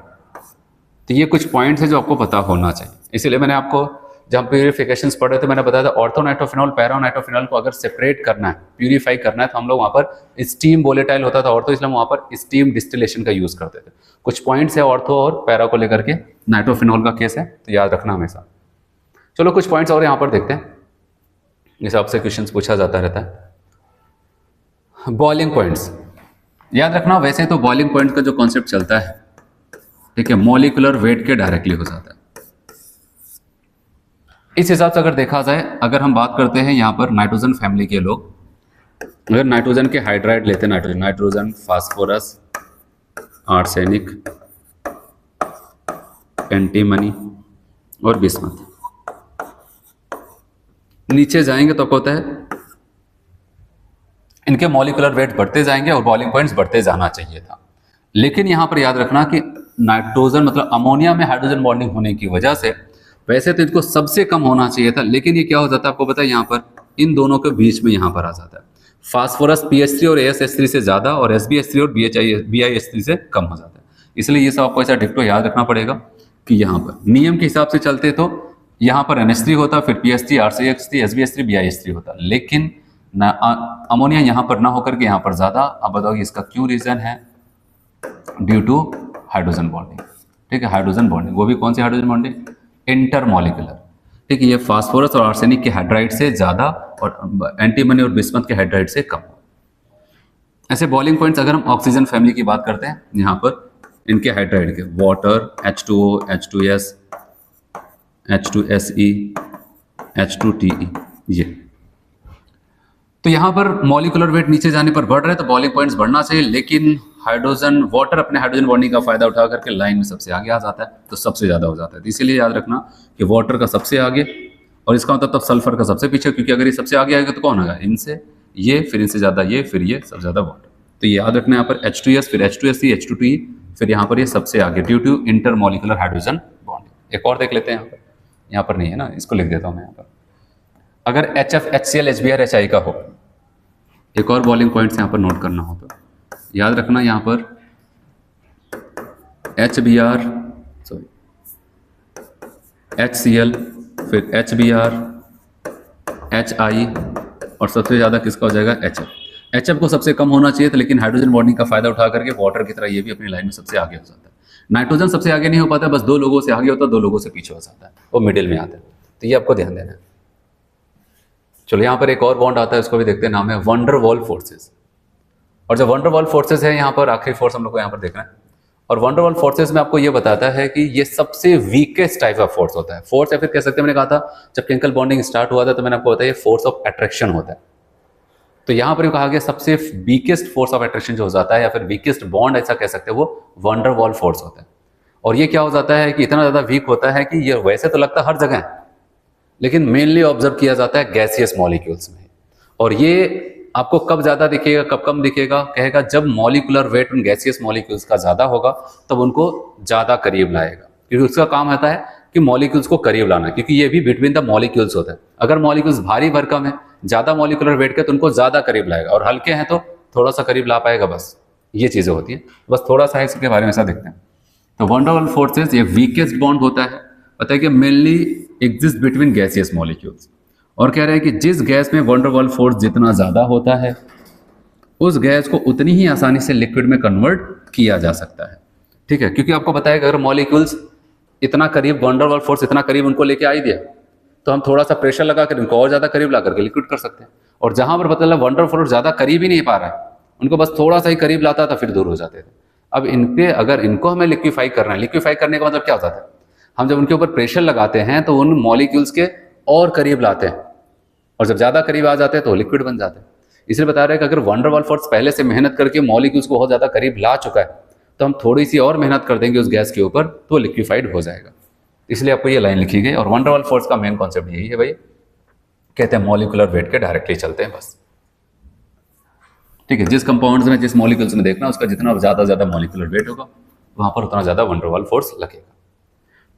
तो ये कुछ पॉइंट्स है जो आपको पता होना चाहिए। इसीलिए मैंने आपको जब हम प्यूरिफिकेशंस पढ़ रहे थे मैंने बताया था ऑर्थो नाइट्रोफिनॉल, पैरा नाइट्रोफिनॉल को अगर सेपरेट करना है, प्यूरिफाई करना है, तो हम लोग वहाँ पर स्टीम वोलेटाइल होता था ऑर्थो, इसलिए हम वहाँ पर स्टीम डिस्टिलेशन का यूज करते थे। कुछ पॉइंट्स है ऑर्थो और पैरा को लेकर के, नाइट्रोफिनॉल का केस है, तो याद रखना हमेशा। चलो कुछ पॉइंट्स और यहाँ पर देखते हैं, जिस आपसे क्वेश्चन पूछा जाता रहता है। बॉइलिंग पॉइंट्स याद रखना। वैसे तो बॉइलिंग पॉइंट का जो कॉन्सेप्ट चलता है, ठीक है, मॉलिक्यूलर वेट के डायरेक्टली हो जाता है। इस हिसाब से अगर देखा जाए, अगर हम बात करते हैं यहाँ पर नाइट्रोजन फैमिली के लोग, अगर नाइट्रोजन के हाइड्राइड लेते हैं, नाइट्रोजन, फास्फोरस, आर्सेनिक, एंटीमनी और बिस्मथ, नीचे जाएंगे तो आपको होता है इनके मॉलिक्यूलर वेट बढ़ते जाएंगे और बॉइलिंग पॉइंट्स बढ़ते जाना चाहिए था। लेकिन यहां पर याद रखना कि नाइट्रोजन मतलब अमोनिया में हाइड्रोजन बॉन्डिंग होने की वजह से वैसे तो इनको सबसे कम होना चाहिए था, लेकिन ये क्या हो जाता है आपको पता है, यहाँ पर इन दोनों के बीच में यहाँ पर आ जाता है। फास्फोरस pH3 और AsH3 से ज्यादा और SbH3 और BiH3 से कम हो जाता है। इसलिए ये सब आपको ऐसा डिक्टो याद रखना पड़ेगा कि यहाँ पर नियम के हिसाब से चलते तो यहाँ पर NH3 होता, फिर pH3, RCH3, SbH3, BiH3 होता, लेकिन अमोनिया यहाँ पर ना होकर के यहाँ पर ज्यादा। अब बताओगे इसका क्यों रीजन है, ड्यू टू हाइड्रोजन बॉन्डिंग, ठीक है, हाइड्रोजन बॉन्डिंग। वो भी कौन सी हाइड्रोजन बॉन्डिंग, इंटरमॉलिक्यूलर, ठीक है, ये फास्फोरस और आर्सेनिक के हाइड्राइड से ज़्यादा और एंटीमनी और बिस्मथ के हाइड्राइड से कम। ऐसे बॉइलिंग पॉइंट्स अगर हम ऑक्सीजन फैमिली की बात करते हैं, यहाँ पर इनके हाइड्राइड के water, H2O, H2S, H2SE, H2TE, ये तो यहाँ पर मॉलिकुलर वेट नीचे जाने पर बढ़ रहा है तो बॉइलिंग पॉइंट्स बढ़ना चाहिए, लेकिन हाइड्रोजन वाटर अपने हाइड्रोजन बॉन्डिंग का फायदा उठा करके लाइन में सबसे आगे आ जाता है, तो सबसे ज़्यादा हो जाता है। तो इसीलिए याद रखना कि वाटर का सबसे आगे, और इसका मतलब तब सल्फर का सबसे पीछे, क्योंकि अगर ये सबसे आगे आएगा तो कौन होगा, इनसे ये, फिर इनसे ज़्यादा ये, फिर ये, सबसे ज़्यादा वाटर। तो ये याद रखना यहाँ पर H2S, फिर H2SE, H2TE, फिर यहाँ पर ये सबसे आगे due to intermolecular hydrogen bond. एक और देख लेते हैं, यहाँ पर नहीं है ना, इसको लिख देता हूँ मैं यहाँ पर। अगर HF, HCl, HBr, HI का हो, एक और बॉइलिंग पॉइंट्स यहाँ पर नोट करना हो तो याद रखना, यहाँ पर HBr, सॉरी HCl, फिर HBr, HI, और सबसे ज़्यादा किसका हो जाएगा, HF। HF को सबसे कम होना चाहिए था, लेकिन हाइड्रोजन बॉन्डिंग का फायदा उठा करके वाटर की तरह ये भी अपनी लाइन में सबसे आगे हो जाता है। नाइट्रोजन सबसे आगे नहीं हो पाता, बस 2 लोगों से आगे होता है, 2 लोगों से पीछे हो जाता है, वो मिडिल में आता है। तो ये आपको ध्यान देना है। चलो यहाँ पर एक और बॉन्ड आता है, उसको भी देखते हैं, नाम है वंडर वॉल फोर्सेस। और जो वंडर वॉल फोर्सेस है, यहाँ पर आखिरी फोर्स हम लोग को यहाँ पर देखना है, और वंडर वॉल फोर्सेस में आपको ये बताता है कि ये सबसे वीकेस्ट टाइप ऑफ फोर्स होता है। फोर्स या फिर कह सकते हैं, मैंने कहा था जब केमिकल बॉन्डिंग स्टार्ट हुआ था तो मैंने आपको बताया फोर्स ऑफ अट्रैक्शन होता है। तो यहाँ पर कहा गया सबसे वीकेस्ट फोर्स ऑफ अट्रैक्शन जो हो जाता है, या फिर वीकेस्ट बॉन्ड ऐसा कह सकते हैं, वो वंडर वॉल फोर्स होता है। और ये क्या हो जाता है कि इतना ज़्यादा वीक होता है कि ये वैसे तो लगता है हर जगह, लेकिन मेनली ऑब्जर्व किया जाता है गैसियस मॉलिक्यूल्स में। और ये आपको कब ज़्यादा दिखेगा, कब कम दिखेगा, कहेगा जब मॉलिकुलर वेट उन गैसियस मॉलिक्यूल्स का ज़्यादा होगा तब उनको ज़्यादा करीब लाएगा, क्योंकि उसका काम होता है कि मॉलिक्यूल्स को करीब लाना, क्योंकि ये भी बिटवीन द मॉलिक्यूल्स होता है। अगर मॉलिक्यूल्स भारी भरकम है, ज़्यादा मॉलिकुलर वेट के, तो उनको ज़्यादा करीब लाएगा, और हल्के हैं तो थोड़ा सा करीब ला पाएगा, बस ये चीज़ें होती हैं। बस थोड़ा सा इसके बारे में ऐसा देखते हैं। तो वंडर वॉल फोर्सेस ये वीकेस्ट बॉन्ड होता है, पता है कि mainly exist between gaseous molecules. और कह रहे हैं कि जिस गैस में वंडर वॉल फोर्स जितना ज़्यादा होता है, उस गैस को उतनी ही आसानी से लिक्विड में कन्वर्ट किया जा सकता है। ठीक है, क्योंकि आपको बताया कि अगर मॉलिक्यूल्स इतना करीब, वंडर वॉल फोर्स इतना करीब उनको लेके आ ही दिया, तो हम थोड़ा सा प्रेशर लगा कर उनको और ज़्यादा करीब ला करके लिक्विड कर सकते हैं। और जहाँ पर पता चला वंडर वॉल फोर्स ज़्यादा करीब ही नहीं पा रहा है, उनको बस थोड़ा सा ही करीब लाता था, फिर दूर हो जाते थे। अब इनके अगर इनको हमें लिक्विफाई करना है, लिक्विफाई करने का मतलब क्या होता है, हम जब उनके ऊपर प्रेशर लगाते हैं तो उन मॉलिक्यूल्स के और करीब लाते हैं, और जब ज़्यादा करीब आ जाते हैं तो लिक्विड बन जाते हैं। इसलिए बता रहे हैं कि अगर वंडर वॉल फोर्स पहले से मेहनत करके मॉलिक्यूल्स को बहुत ज़्यादा करीब ला चुका है, तो हम थोड़ी सी और मेहनत कर देंगे उस गैस के ऊपर तो लिक्विफाइड हो जाएगा। इसलिए आपको ये लाइन लिखी गई। और वंडर वॉल फोर्स का मेन कॉन्सेप्ट यही है भाई, कहते हैं मॉलिकुलर वेट के डायरेक्टली चलते हैं बस। ठीक है, जिस कंपाउंड्स में, जिस मॉलिक्यूल्स में देखना, उसका जितना ज़्यादा मॉलिकुलर वेट होगा वहाँ पर उतना ज़्यादा वंडर वॉल फोर्स लगेगा।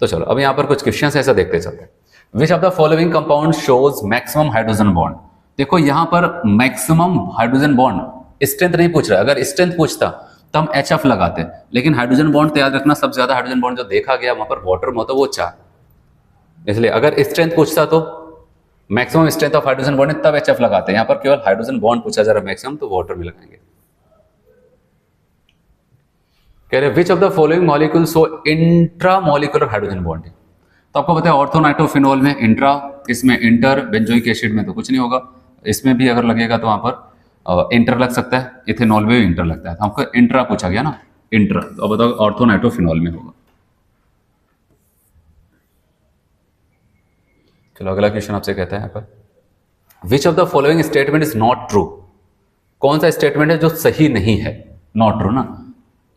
तो चलो अब यहाँ पर कुछ क्वेश्चंस ऐसा देखते चलते हैं। Which of the following compound shows maximum hydrogen bond. देखो यहाँ पर मैक्सिमम हाइड्रोजन बॉन्ड स्ट्रेंथ नहीं पूछ रहा है। अगर स्ट्रेंथ पूछता तो हम HF लगाते हैं, लेकिन हाइड्रोजन बॉन्ड तो याद रखना सबसे ज्यादा हाइड्रोजन बॉन्ड जो देखा गया वहां पर वाटर में होता है वो 4। इसलिए अगर स्ट्रेंथ पूछता तो maximum strength of hydrogen bond तब HF लगाते हैं। यहाँ पर केवल हाइड्रोजन बॉन्ड पूछा जा रहा है मैक्सिमम, तो वाटर में लगाएंगे। कह रहे which of the following molecule show intra molecular hydrogen bonding. तो आपको पता है ऑर्थोनाइट्रोफिनॉल में इंट्रा, इसमें इंटर, बेंजोइक एसिड में तो कुछ नहीं होगा, इसमें भी अगर लगेगा तो वहां पर इंटर लग सकता है, इथेनॉल में भी इंटर लगता है। तो आपको इंट्रा पूछा गया ना, इंट्रा, तो अब बताओ ऑर्थोनाइट्रोफिनॉल में होगा। चलो अगला क्वेश्चन आपसे कहता है यहाँ पर which of the following statement is not true. कौन सा स्टेटमेंट है जो सही नहीं है, नॉट ट्रू ना।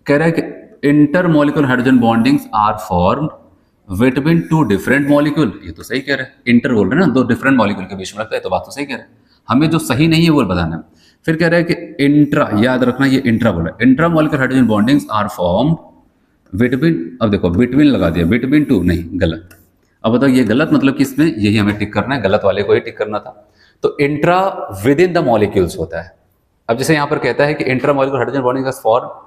कह रहा है कि intermolecular hydrogen bondings are formed between 2 different molecule. ये तो सही कह रहे हैं, इंटर बोल रहे हैं ना, 2 डिफरेंट मॉलिक्यूल के बीच में लगता है, तो बात तो सही कह रहे हैं। हमें जो सही नहीं है वो बताना है। फिर कह रहा है कि इंट्रा, याद रखना ये इंट्रा बोल रहा है, intramolecular hydrogen bondings are formed between, अब देखो बिटवीन लगा दिया, बिटवीन 2 नहीं, गलत। अब बताओ ये गलत मतलब कि इसमें यही हमें टिक करना है, गलत वाले को ही टिक करना था। तो intra with in the molecules होता है। अब जैसे यहाँ पर कहता है कि intra molecular hydrogen bonding is form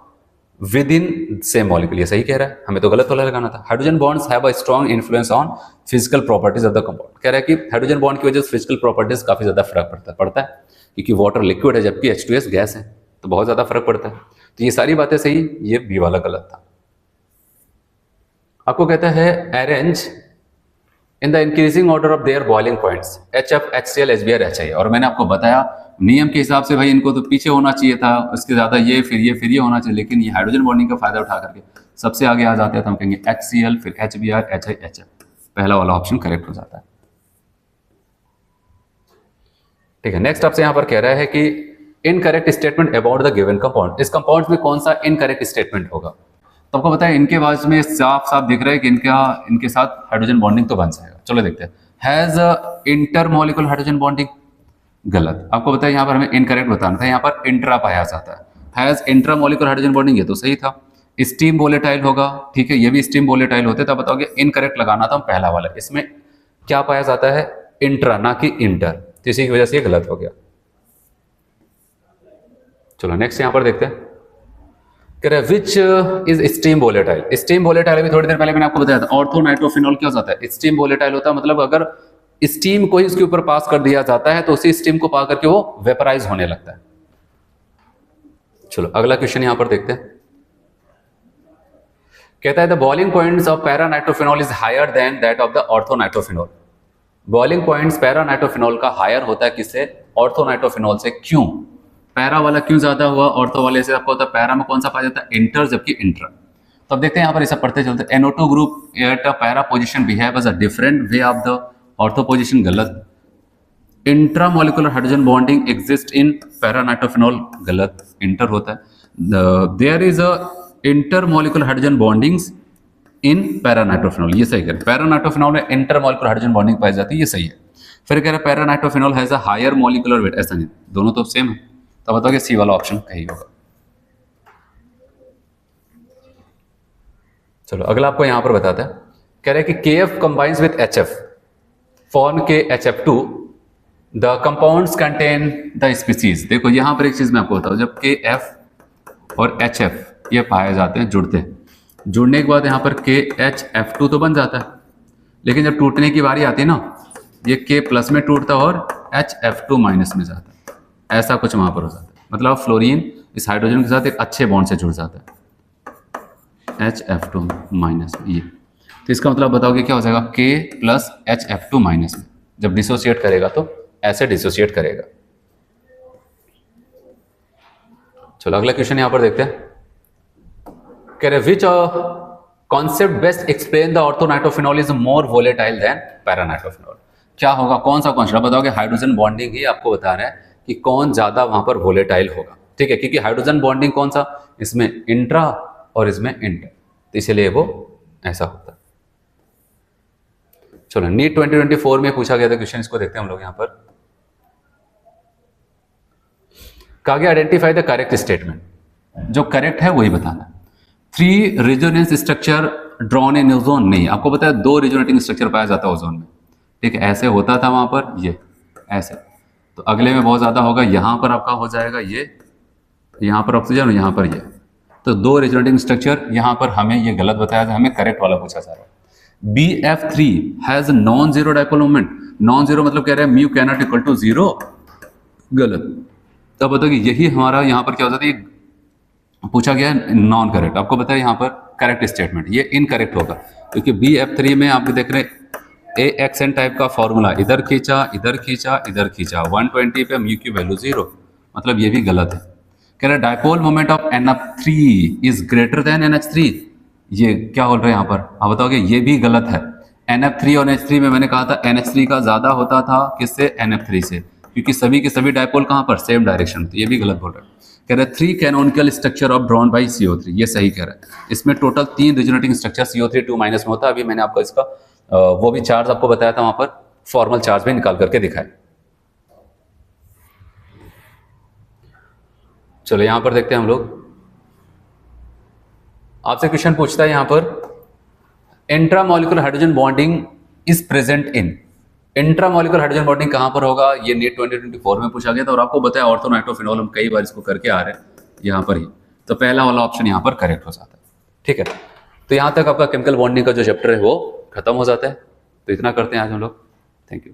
with in same molecule, ये सही कह रहा है, हमें तो गलत वाला लगाना था। Hydrogen bonds have a strong influence on physical properties of the compound. कह रहा है कि हाइड्रोजन बॉन्ड की वजह से फिजिकल प्रॉपर्टीज काफी ज्यादा फर्क पड़ता है, क्योंकि वाटर लिक्विड है जबकि H2S गैस है, तो बहुत ज्यादा फर्क पड़ता है। तो ये सारी बातें सही, ये बी वाला गलत था। आपको कहता है arrange in the increasing order of their boiling points HF, HCl, HBr, HI। और मैंने आपको बताया नियम के हिसाब से भाई इनको तो पीछे होना चाहिए था, उसके ज़्यादा ये फिर ये होना चाहिए, लेकिन ये हाइड्रोजन बॉन्डिंग का फायदा उठा करके सबसे आगे आ जाते हैं, तो हम कहेंगे HCl, फिर HBr, HI, HF। पहला वाला ऑप्शन करेक्ट हो जाता है। ठीक है, नेक्स्ट आपसे यहाँ पर कह रहा है कि incorrect statement about the given compound. इस कंपाउंड में कौन सा इनकरेक्ट स्टेटमेंट होगा? तो आपको पता है इनके बाद में साफ साफ दिख रहा है कि इनके साथ हाइड्रोजन बॉन्डिंग तो बन जाएगा। चलो देखते हैं। हैज इंटरमॉलिक्यूलर हाइड्रोजन बॉन्डिंग, गलत। आपको पता है यहाँ पर हमें इनकरेक्ट बताना था, यहाँ पर इंट्रा पाया जाता है। हैज इंट्रामॉलिक्यूलर हाइड्रोजन बॉन्डिंग, ये तो सही था। स्टीम वोलेटाइल होगा, ठीक है, ये भी स्टीम वोलेटाइल होते, तब बताओगे इनकरेक्ट लगाना था पहला वाला। इसमें क्या पाया जाता है? इंट्रा, ना कि इंटर, तो इसी की वजह से ये गलत हो गया। चलो नेक्स्ट यहां पर देखते हैं। कह रहे which is steam volatile. Steam volatile भी थोड़ी देर पहले मैंने आपको बताया था, ऑर्थोनाइट्रोफिनॉल क्या होता है? स्टीम वोलेटाइल होता है, मतलब अगर स्टीम को ही उसके ऊपर पास कर दिया जाता है तो उसी स्टीम को पा करके वो वेपराइज होने लगता है। चलो अगला क्वेश्चन यहां पर देखते हैं। कहता है the boiling points of para nitrophenol is higher than that of the orthonitrophenol. Boiling points para nitrophenol का हायर होता है किससे? ऑर्थोनाइट्रोफिनॉल से। क्यों? पैरा वाला क्यों ज्यादा हुआ ऑर्थो वाले से? आपको होता है पैरा में कौन सा पाया जाता है? इंटर, जबकि इंट्रा। तो अब देखते हैं यहाँ पर ऐसा पढ़ते चलते। NO2 group at a para position behave as a different way of the ortho position, गलत। Intramolecular hydrogen bonding exist in para nitrophenol, गलत, इंटर होता है। There is a intermolecular hydrogen bondings in para nitrophenol, ये सही कह रहे हैं। पैरा नाइट्रोफिनॉल में इंटरमोलिकुलर हाइड्रोजन बॉन्डिंग पाई जाती है, ये सही है। फिर कह रहे हैं para nitrophenol has a higher molecular weight, ऐसा नहीं, दोनों तो सेम है। तो बताओगे सी वाला ऑप्शन सही होगा। चलो अगला आपको यहां पर बताता है। कह रहे हैं कि KF combines with HF form KHF2, the compounds contain the species. देखो यहां पर एक चीज मैं आपको बताऊं, जब KF और HF ये पाए जाते हैं, जुड़ते हैं, जुड़ने के बाद यहाँ पर KHF2 तो बन जाता है, लेकिन जब टूटने की बारी आती है ना, ये K प्लस में टूटता है और HF2 माइनस में जाता है, ऐसा कुछ वहां पर हो जाता है। मतलब फ्लोरीन इस हाइड्रोजन के साथ एक अच्छे बॉन्ड से जुड़ जाता है, HF2 माइनस में ये। तो इसका मतलब बताओगे क्या हो जाएगा? K प्लस HF2 माइनस में जब डिसोसिएट करेगा तो ऐसे डिसोसिएट करेगा। चलो अगला क्वेश्चन यहां पर देखते हैं। कह रहे which concept best explain the orthonitrophenol is more volatile than paranitrophenol. क्या होगा? कौन सा कॉन्सेप्ट बताओगे? हाइड्रोजन बॉन्डिंग ही आपको बता रहा है कि कौन ज्यादा वहां पर वोलेटाइल होगा, ठीक है, क्योंकि हाइड्रोजन बॉन्डिंग कौन सा? इसमें इंट्रा और इसमें इंटर, तो इसलिए वो ऐसा होता है। चलो नीट 2024 में पूछा गया था क्वेश्चन, इसको देखते हैं हम लोग यहां पर। कहा गया आइडेंटिफाई द करेक्ट स्टेटमेंट, जो करेक्ट है वही बताना है। 3 resonance structure drawn in ozone, नहीं, आपको पता है 2 रेजोनेटिंग स्ट्रक्चर पाया जाता है ओजोन में, ठीक है, ऐसे होता था वहां पर, ये ऐसे। तो अगले में बहुत ज्यादा होगा, यहां पर आपका हो जाएगा ये, यहां पर ऑक्सीजन और यहां पर ये। तो 2 रेजोनेटिंग स्ट्रक्चर, यहां पर हमें ये गलत बताया था, हमें करेक्ट वाला पूछा जा रहा है। BF3 has non zero dipole moment, non zero मतलब कह रहे हैं म्यू कैनॉट इक्वल टू 0, गलत। तब बताओ कि यही हमारा यहाँ पर क्या हो जाता है, पूछा गया है नॉन करेक्ट। आपको बताया यहाँ पर करेक्ट स्टेटमेंट, ये इनकरेक्ट होगा, क्योंकि BF3 में आप देख रहे हैं AXN टाइप का फॉर्मूला, इधर खींचा इधर खींचा इधर खींचा, 120 पे म्यू की वैल्यू 0, मतलब ये भी गलत है। कह रहा है dipole moment of NF3 is greater then NH3, ये क्या बोल रहे हैं यहाँ पर? आप बताओगे ये भी गलत है। NF3 और NH3 में मैंने कहा था NH3 का ज्यादा होता था, किससे? NF3 से, क्योंकि सभी के सभी डाइपोल कहाँ पर? सेम डायरेक्शन, तो ये भी गलत बोल रहा है। कह रहा है 3 canonical structure of drawn by CO3, ये सही कह रहा है। इसमें total 3 resonating structure CO3 2 minus में होता है। अभी मैंने आपको इसका वो भी चार्ज आपको बताया था, वहां पर फॉर्मल चार्ज भी निकाल करके दिखाए। चलो यहां पर देखते हैं हम लोग। आपसे क्वेश्चन पूछता है यहां पर, intramolecular hydrogen bonding is present in. Intramolecular hydrogen bonding कहां पर होगा? ये नीट 2024 में पूछा गया था, और आपको बताया ऑर्थोनाइट्रोफिनॉल, हम कई बार इसको करके आ रहे हैं यहां पर ही। तो पहला वाला ऑप्शन यहां पर करेक्ट हो जाता है, ठीक है। तो यहां तक आपका केमिकल बॉन्डिंग का जो चैप्टर है वो खत्म हो जाता है। तो इतना करते हैं आज हम लोग। Thank you.